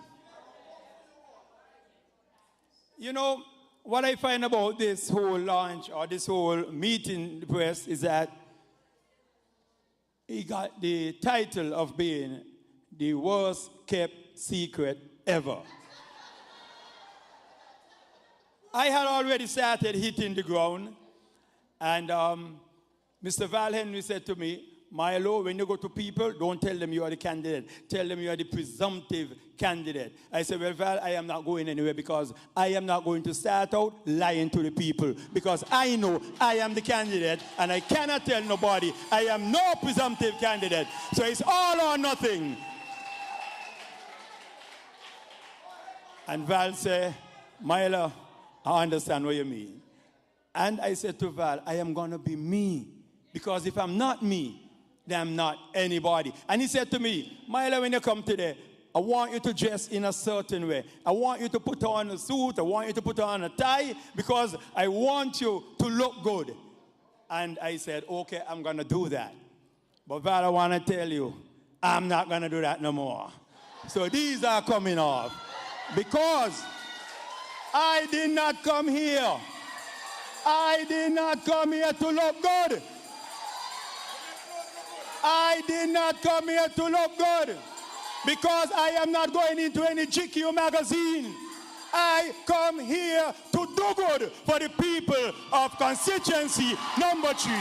You know, what I find about this whole launch or this whole meeting, the press, is that he got the title of being the worst kept secret ever. I had already started hitting the ground, and Mr. Val Henry said to me, Milo, when you go to people, don't tell them you are the candidate. Tell them you are the presumptive candidate. I said, well, Val, I am not going anywhere because I am not going to start out lying to the people because I know I am the candidate and I cannot tell nobody I am no presumptive candidate. So it's all or nothing. And Val said, Milo, I understand what you mean. And I said to Val, I am going to be me because if I'm not me, then I'm not anybody. And he said to me, Milo, when you come today, I want you to dress in a certain way. I want you to put on a suit. I want you to put on a tie because I want you to look good. And I said, okay, I'm going to do that. But Val, I want to tell you, I'm not going to do that no more. So these are coming off because I did not come here. I did not come here to look good. I did not come here to look good because I am not going into any GQ magazine. I come here to do good for the people of constituency number 3.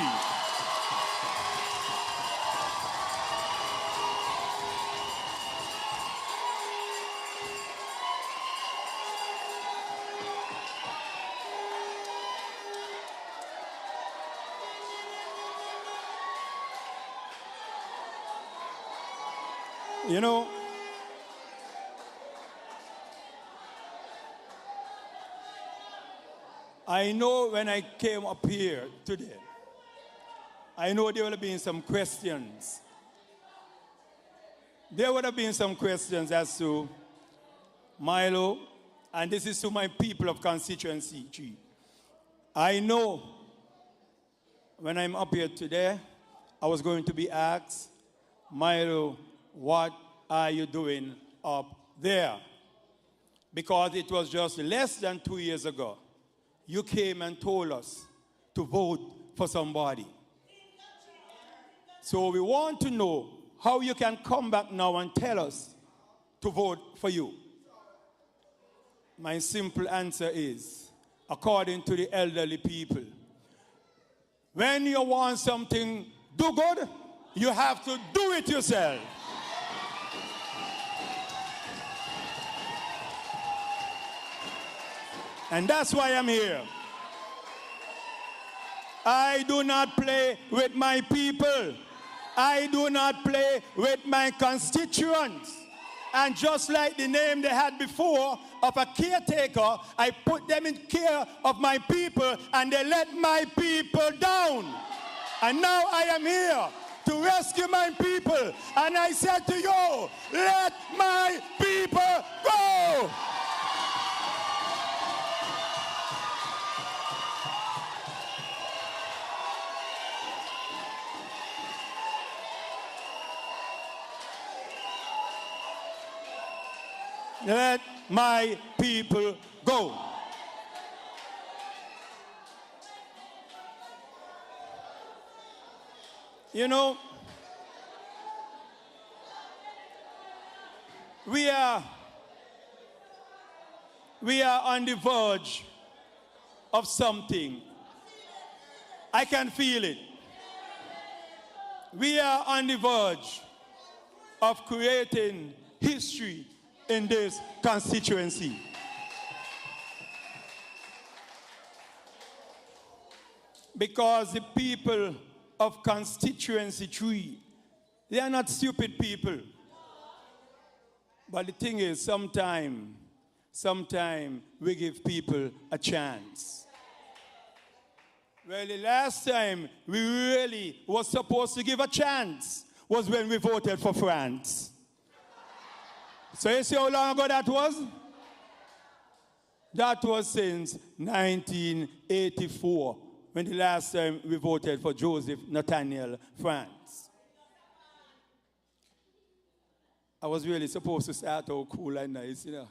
You know, I know when I came up here today, I know there would have been some questions. There would have been some questions as to Milo, and this is to my people of Constituency 3. I know when I'm up here today, I was going to be asked, Milo, what are you doing up there? Because it was just less than 2 years ago, you came and told us to vote for somebody. So we want to know how you can come back now and tell us to vote for you. My simple answer is, according to the elderly people, when you want something do good, you have to do it yourself. And that's why I'm here. I do not play with my people. I do not play with my constituents. And just like the name they had before of a caretaker, I put them in care of my people and they let my people down. And now I am here to rescue my people. And I said to you, let my people go. Let my people go. You know, we are on the verge of something. I can feel it. We are on the verge of creating history in this constituency. Because the people of Constituency 3, they are not stupid people. But the thing is, sometimes we give people a chance. Well, the last time we really was supposed to give a chance was when we voted for France. So you see how long ago that was? That was since 1984, when the last time we voted for Joseph Nathaniel France. I was really supposed to start out cool and nice, you know.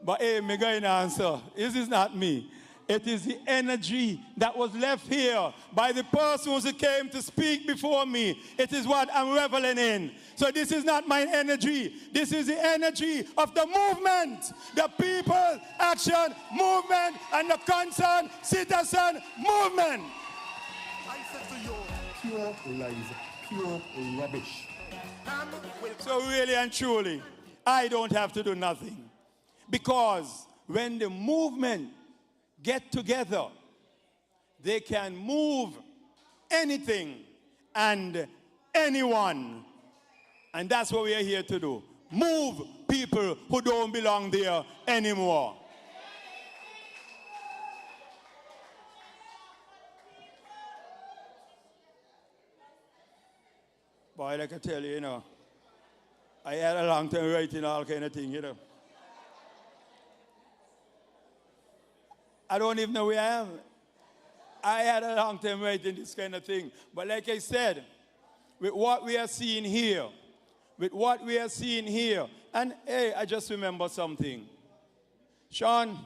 But hey, me going to answer. This is not me. It is the energy that was left here by the persons who came to speak before me. It is what I'm reveling in. So this is not my energy. This is the energy of the movement, the people action movement, and the concerned citizen movement. I said to you, pure lies, pure rubbish. So really and truly, I don't have to do nothing. Because when the movement get together, they can move anything and anyone. And that's what we are here to do. Move people who don't belong there anymore. Boy, like I tell you, you know, I had a long time writing all kind of things, you know. I don't even know where I am. I had a long time writing this kind of thing. But like I said, with what we are seeing here, and hey, I just remember something. Sean,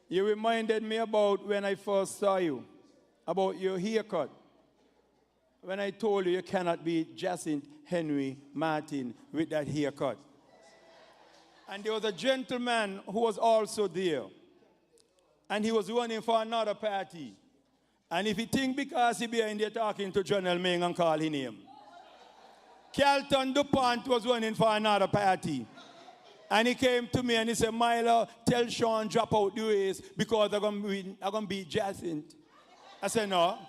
you reminded me about when I first saw you, about your haircut. When I told you you cannot be Jacinth Henry Martin with that haircut. And there was a gentleman who was also there. And he was running for another party. And if you think because he behind there talking to John Elming and calling him. Carlton DuPont was running for another party. And he came to me and he said, Milo, tell Sean drop out the race because I'm going to beat Jacinth. I said, no.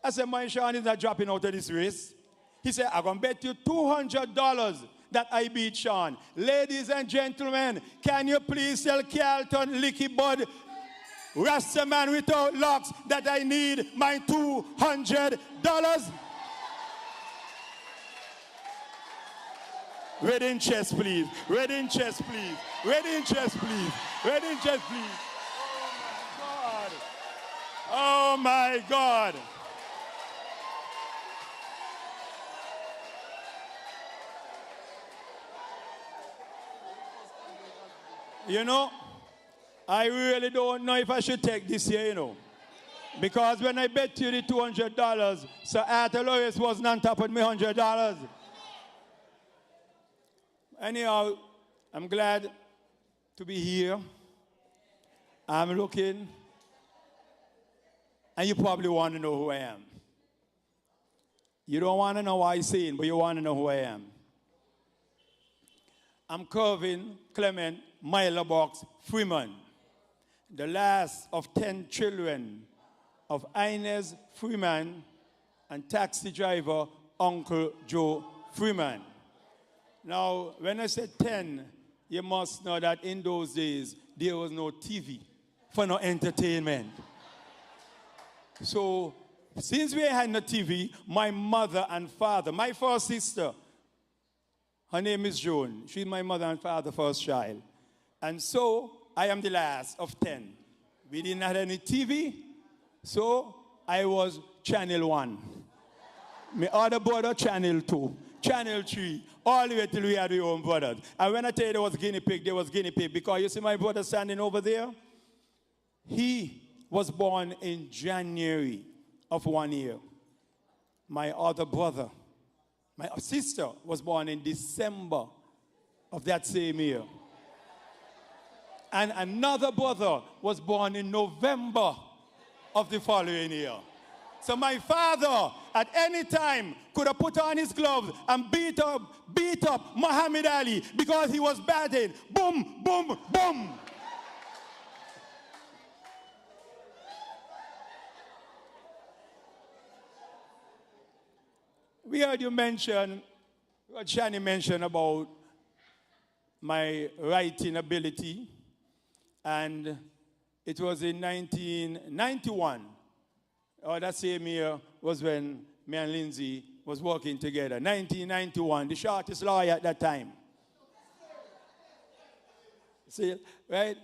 I said, my Sean is not dropping out of this race. He said, I'm going to bet you $200 that I beat Sean. Ladies and gentlemen, can you please tell Carlton Licky Bud, Rasta man without locks, that I need my $200? Red in chest, please. Red in chest, please. Red in chest, please. Red in chest, please. Oh my God. You know, I really don't know if I should take this here, you know. Because when I bet you the $200, Sir Arthur Lois wasn't on top of me $100. Anyhow, I'm glad to be here. I'm looking, and you probably want to know who I am. You don't want to know what I'm saying, but you want to know who I am. I'm Calvin Clement Milo Box Freeman, the last of 10 children of Inez Freeman and taxi driver Uncle Joe Freeman. Now, when I said 10, you must know that in those days, there was no TV for no entertainment. So, since we had no TV, my mother and father, my first sister, her name is Joan. She's my mother and father's first child. And so, I am the last of 10. We didn't have any TV, so I was Channel 1. My other brother, Channel 2. Channel 3, all the way till we had our own brothers. And when I tell you there was guinea pig, because you see my brother standing over there? He was born in January of 1 year. My other brother, my sister, was born in December of that same year. And another brother was born in November of the following year. So my father, at any time, could have put on his gloves and beat up Muhammad Ali because he was batting. Boom, boom, boom. We heard you mention, what Shani mentioned about my writing ability, and it was in 1991. That same year was when me and Lindsay was working together. 1991, the shortest lawyer at that time. See, right?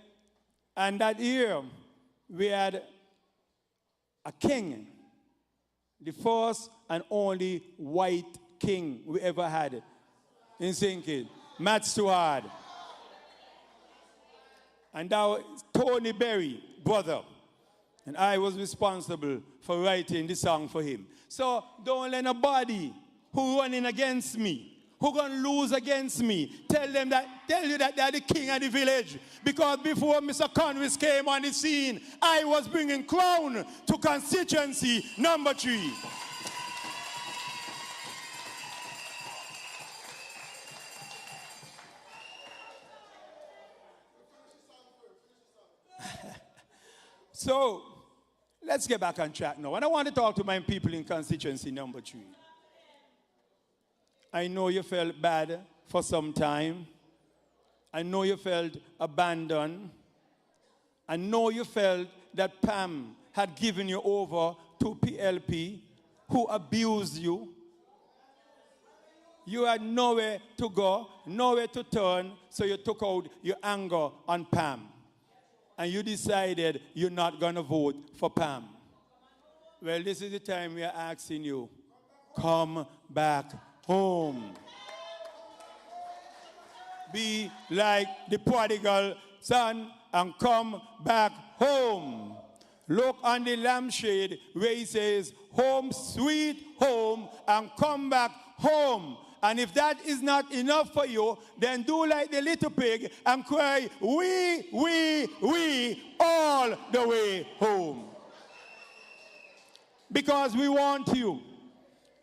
And that year, we had a king, the first and only white king we ever had in St. Kitts, Matt Stewart. And that was Tony Berry, brother. And I was responsible for writing the song for him. So don't let nobody who running against me, who gonna lose against me, tell you that they're the king of the village. Because before Mr. Conway came on the scene, I was bringing crown to constituency number 3. So, let's get back on track now. And I want to talk to my people in constituency number 3. I know you felt bad for some time. I know you felt abandoned. I know you felt that PAM had given you over to PLP, who abused you. You had nowhere to go, nowhere to turn, so you took out your anger on PAM. And you decided you're not going to vote for PAM. Well, this is the time we are asking you, come back home. Be like the prodigal son and come back home. Look on the lampshade where it says, home sweet home, and come back home. And if that is not enough for you, then do like the little pig and cry, we, all the way home. Because we want you.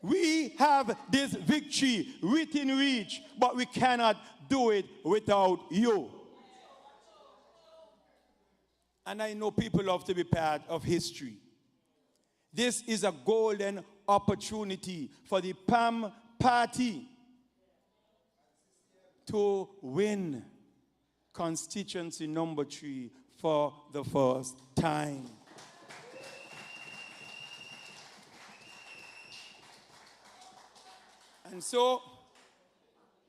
We have this victory within reach, but we cannot do it without you. And I know people love to be part of history. This is a golden opportunity for the PAM party to win constituency number 3 for the first time. And so,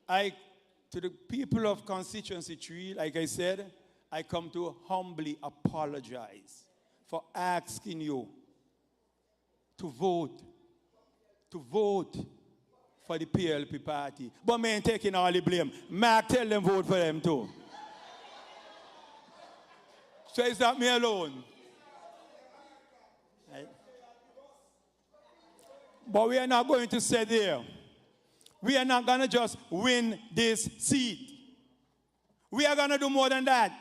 to the people of constituency 3, like I said, I come to humbly apologize for asking you to vote for the PLP party. But me ain't taking all the blame. Mark, tell them vote for them too. So it's not me alone. Right? But we are not going to sit there. We are not going to just win this seat. We are going to do more than that.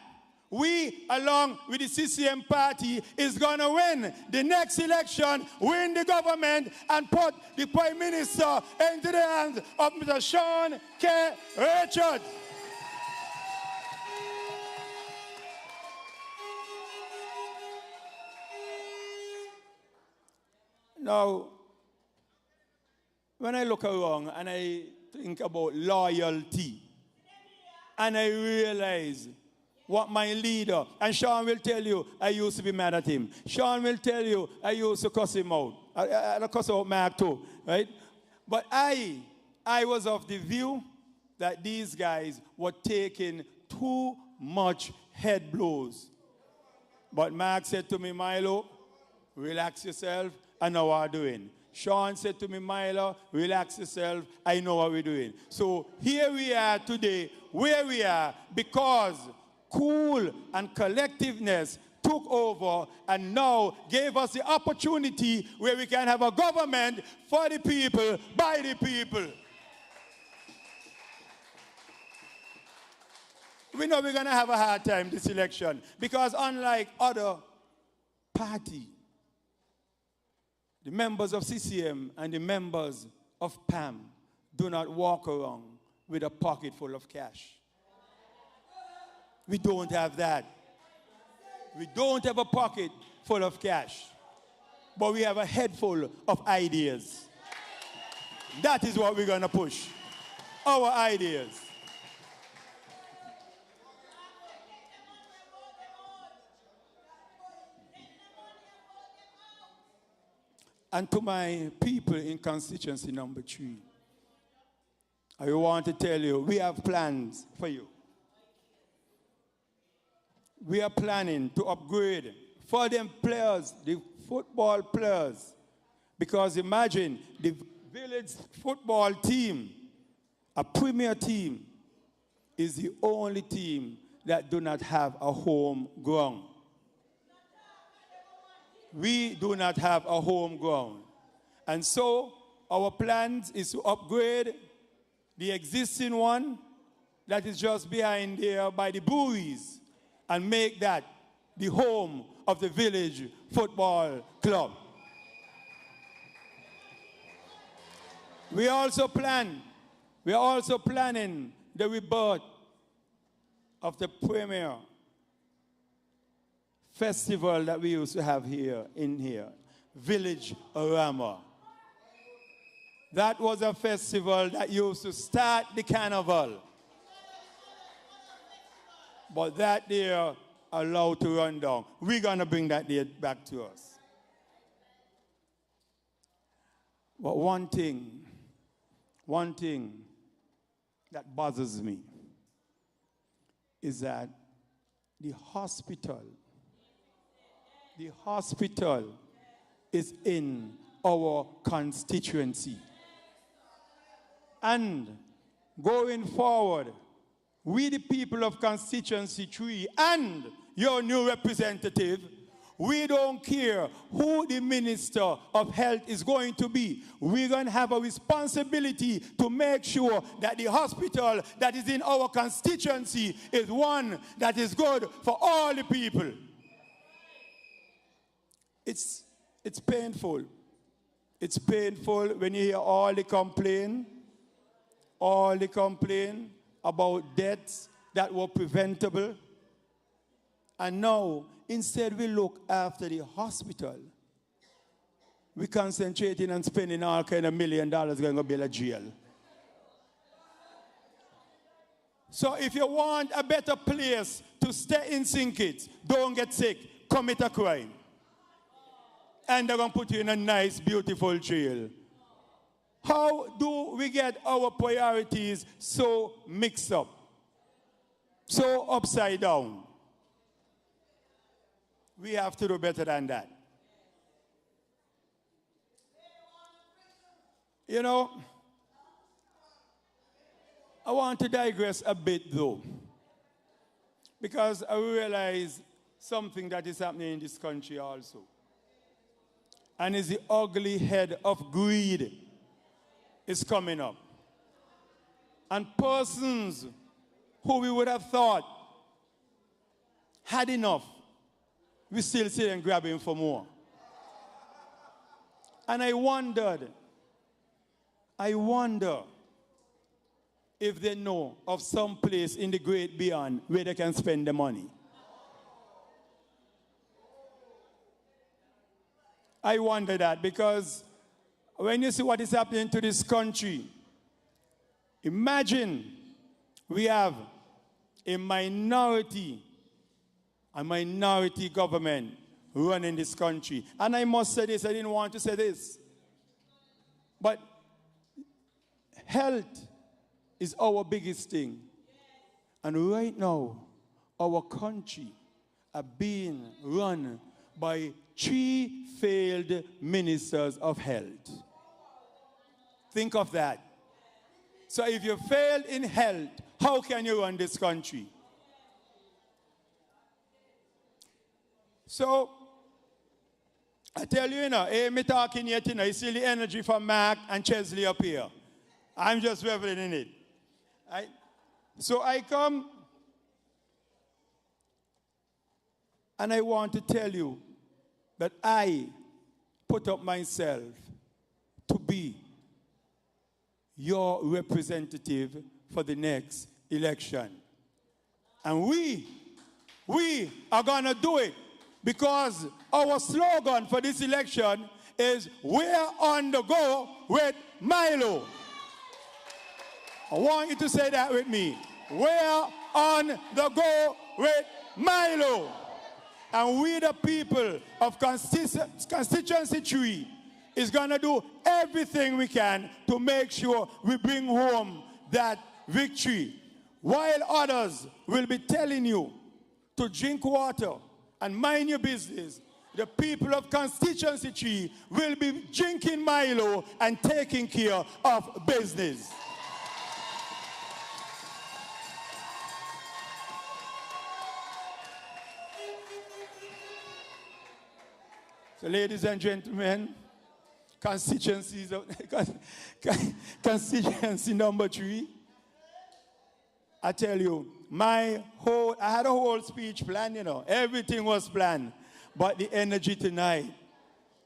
We, along with the CCM party, is going to win the next election, win the government, and put the Prime Minister into the hands of Mr. Sean K. Richards. Now, when I look around and I think about loyalty, and I realize what my leader, and Sean will tell you, I used to be mad at him. Sean will tell you, I used to cuss him out. I cuss out Mark too, right? But I was of the view that these guys were taking too much head blows. But Mark said to me, Milo, relax yourself, I know what I'm doing. Sean said to me, Milo, relax yourself, I know what we're doing. So here we are today, where we are, because cool and collectiveness took over and now gave us the opportunity where we can have a government for the people, by the people. We know we're going to have a hard time this election because unlike other parties, the members of CCM and the members of PAM do not walk around with a pocket full of cash. We don't have that. We don't have a pocket full of cash, but we have a head full of ideas. That is what we're going to push, our ideas. And to my people in constituency number 3, I want to tell you, we have plans for you. We are planning to upgrade for them players, the football players. Because imagine the village football team, a premier team, is the only team that do not have a home ground. We do not have a home ground. And so our plans is to upgrade the existing one that is just behind there by the buoys and make that the home of the village football club. We are also planning the rebirth of the premier festival that we used to have here, Village Rama. That was a festival that used to start the carnival. But that day allowed to run down. We're going to bring that day back to us. But one thing that bothers me is that the hospital is in our constituency. And going forward, we the people of constituency 3 and your new representative, we don't care who the Minister of Health is going to be. We're going to have a responsibility to make sure that the hospital that is in our constituency is one that is good for all the people. It's painful. It's painful when you hear all the complaint about deaths that were preventable. And now, instead we look after the hospital, we concentrating on spending all kind of $1 million going to build a jail. So if you want a better place to stay in St. Kitts, don't get sick, commit a crime. And they're going to put you in a nice, beautiful jail. How do we get our priorities so mixed up? So upside down? We have to do better than that. You know, I want to digress a bit though, because I realize something that is happening in this country also. And it's the ugly head of greed is coming up. And persons who we would have thought had enough, we still see them grabbing for more. And I wonder if they know of some place in the great beyond where they can spend the money. I wonder that, because when you see what is happening to this country, imagine we have a minority government running this country. And I must say this, I didn't want to say this, but health is our biggest thing. And right now, our country are being run by 3 failed ministers of health. Think of that. So if you failed in health, how can you run this country? So, I tell you, hey, me talking yet, you see the energy from Mark and Chesley up here. I'm just reveling in it. So I come, and I want to tell you that I put up myself to be your representative for the next election. And we are going to do it, because our slogan for this election is "We're on the go with Milo." I want you to say that with me. We're on the go with Milo. And we, the people of Constituency 3, is going to do everything we can to make sure we bring home that victory. While others will be telling you to drink water and mind your business, the people of Constituency 3 will be drinking Milo and taking care of business. So, ladies and gentlemen, constituency number 3, I tell you, I had a whole speech planned, you know. Everything was planned. But the energy tonight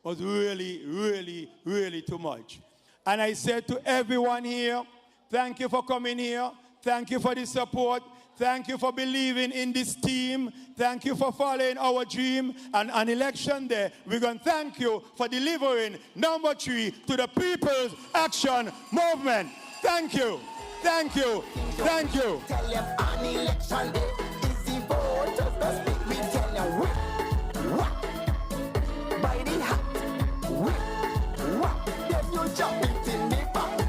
was really, really, really too much. And I said to everyone here, thank you for coming here. Thank you for the support. Thank you for believing in this team. Thank you for following our dream. And on election day, we're going to thank you for delivering number 3 to the People's Action Movement. Thank you. Thank you. Thank you. Tell them on election day, is the voters the speak. We tell them what? By the hat. What? Then you jump it in the box.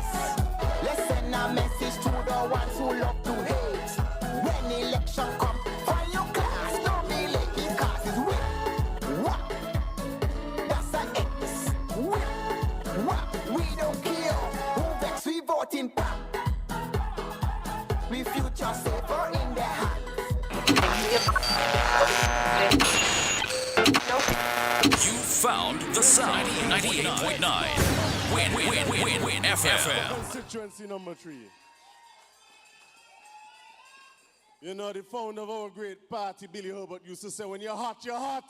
Let's send a message to the ones who love to hate. When election come, find your class. Don't be late because it's what? That's an X. What? We don't care who vex, we vote in PAM. We future safer in their hands. You found the sound. 98.9. Win FM. Constituency number 3. You know, the founder of our great party, Billy Herbert, used to say, when you're hot, you're hot.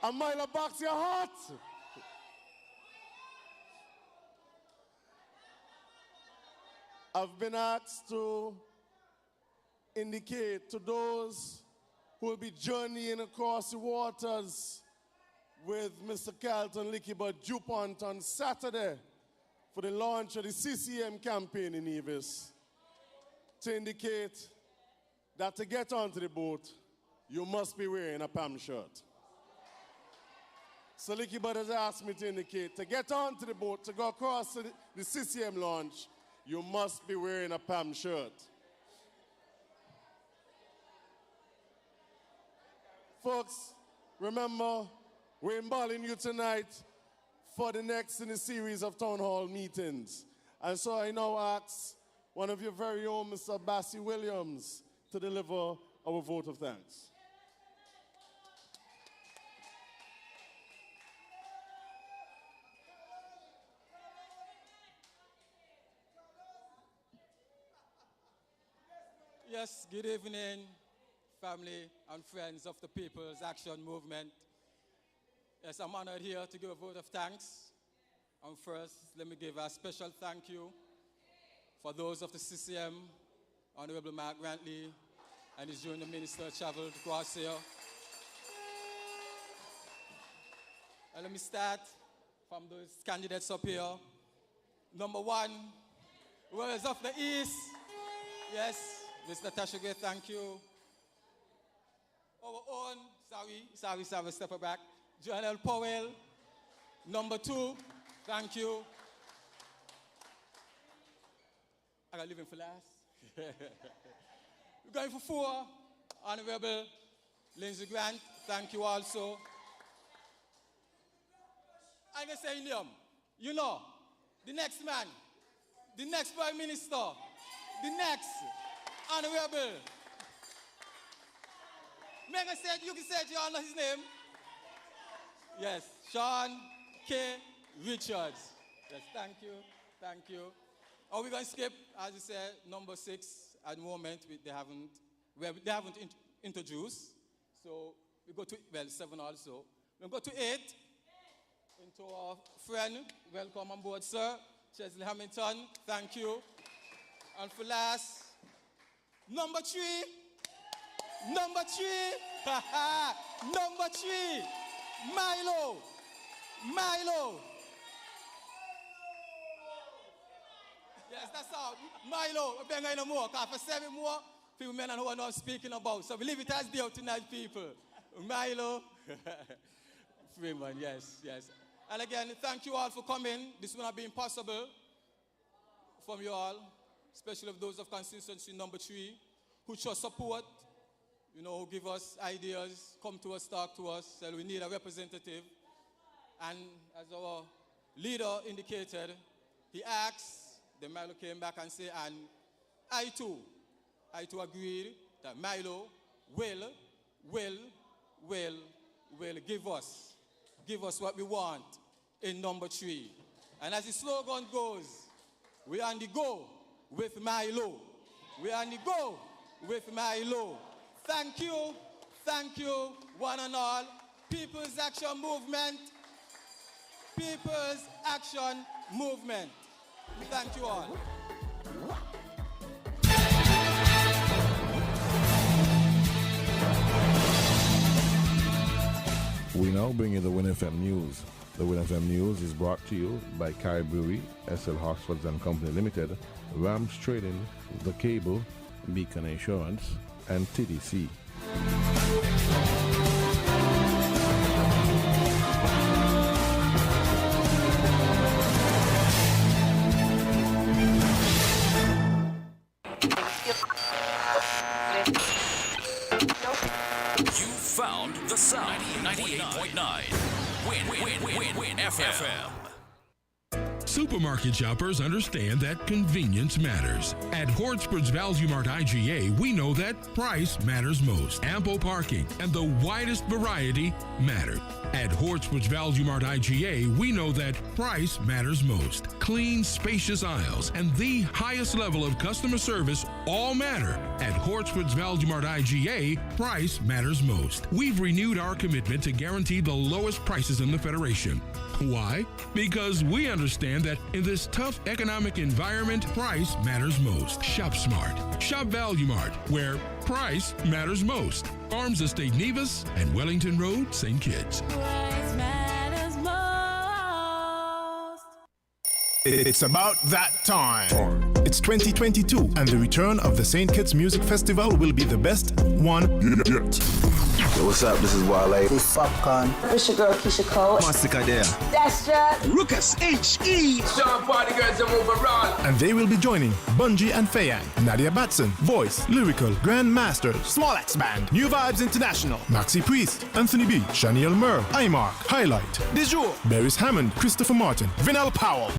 A mile box, you're hot. I've been asked to indicate to those who will be journeying across the waters with Mr. Carlton Lickybud DuPont on Saturday for the launch of the CCM campaign in Nevis, to indicate that to get onto the boat, you must be wearing a PAM shirt. So Licky Brothers asked me to indicate, to get onto the boat, to go across to the CCM launch, you must be wearing a PAM shirt. Folks, remember, we're embalming you tonight for the next in the series of town hall meetings. And so I now ask one of your very own, Mr. Bassie Williams, to deliver our vote of thanks. Yes, good evening, family and friends of the People's Action Movement. Yes, I'm honored here to give a vote of thanks. And first, let me give a special thank you for those of the CCM, Honorable Mark Brantley and his junior minister traveled across here. And let me start from those candidates up here. Number one, Wales of the East. Yes, Mr. Tashogwe, thank you. Our own, sorry, step back. Joel Powell. Number two, thank you. I gotta leave him for last. We're going for four. Honorable Lindsey Grant, thank you also. I'm gonna say Liam, you know, the next man, the next Prime Minister, the next Honorable. Mega said, you can say it, you all know his name. Yes, Sean K. Richards. Yes, thank you. Are we going to skip, as you said, number 6 at the moment? They haven't introduced. So we go to, 7 also. We'll go to 8. Into our friend, welcome on board, sir. Chesley Hamilton, thank you. And for last, number 3. Number 3. Number 3. Milo. Yes, that's all. Milo, we're going no more. Because for 7 more, people men who are not speaking about. So we leave it as deal tonight, people. Milo. Freeman, yes. And again, thank you all for coming. This would not be impossible from you all, especially of those of constituency number 3, who show support, who give us ideas, come to us, talk to us. So we need a representative. And as our leader indicated, he asked, then Milo came back and said, and I too agreed that Milo will give us what we want in number 3. And as the slogan goes, we are on the go with Milo. We are on the go with Milo. Thank you, one and all. People's Action Movement. People's Action Movement. Thank you all. We now bring you the Win FM News. The Win FM News is brought to you by Kai Brewery, SL Hoxfords and Company Limited, Rams Trading, The Cable, Beacon Insurance, and TDC. You found the sound. 98.9. Win FM. Supermarket shoppers understand that convenience matters. At Hortsford's Value Mart IGA, we know that price matters most. Ample parking and the widest variety matter. At Hortsford's Value Mart IGA, we know that price matters most. Clean, spacious aisles and the highest level of customer service all matter. At Hortsford's Value Mart IGA, price matters most. We've renewed our commitment to guarantee the lowest prices in the Federation. Why? Because we understand that in this tough economic environment, price matters most. Shop smart. Shop Value Mart, where price matters most. Farms Estate Nevis and Wellington Road, St. Kitts. Price matters most. It's about that time. It's 2022, and the return of the St. Kitts Music Festival will be the best one yet. Yo, what's up? This is Wale. It's Popcorn. It's your girl Keisha Cole. Mastica there. Destra. Ruckus H.E. Sean Party Girls are overall. And they will be joining Bungie and Fayan, Nadia Batson, Voice, Lyrical, Grand Masters, Small X Band, New Vibes International, Maxi Priest, Anthony B, Shaniel Murr, Imark, Highlight, Dejour, Barris Hammond, Christopher Martin, Vinal Powell,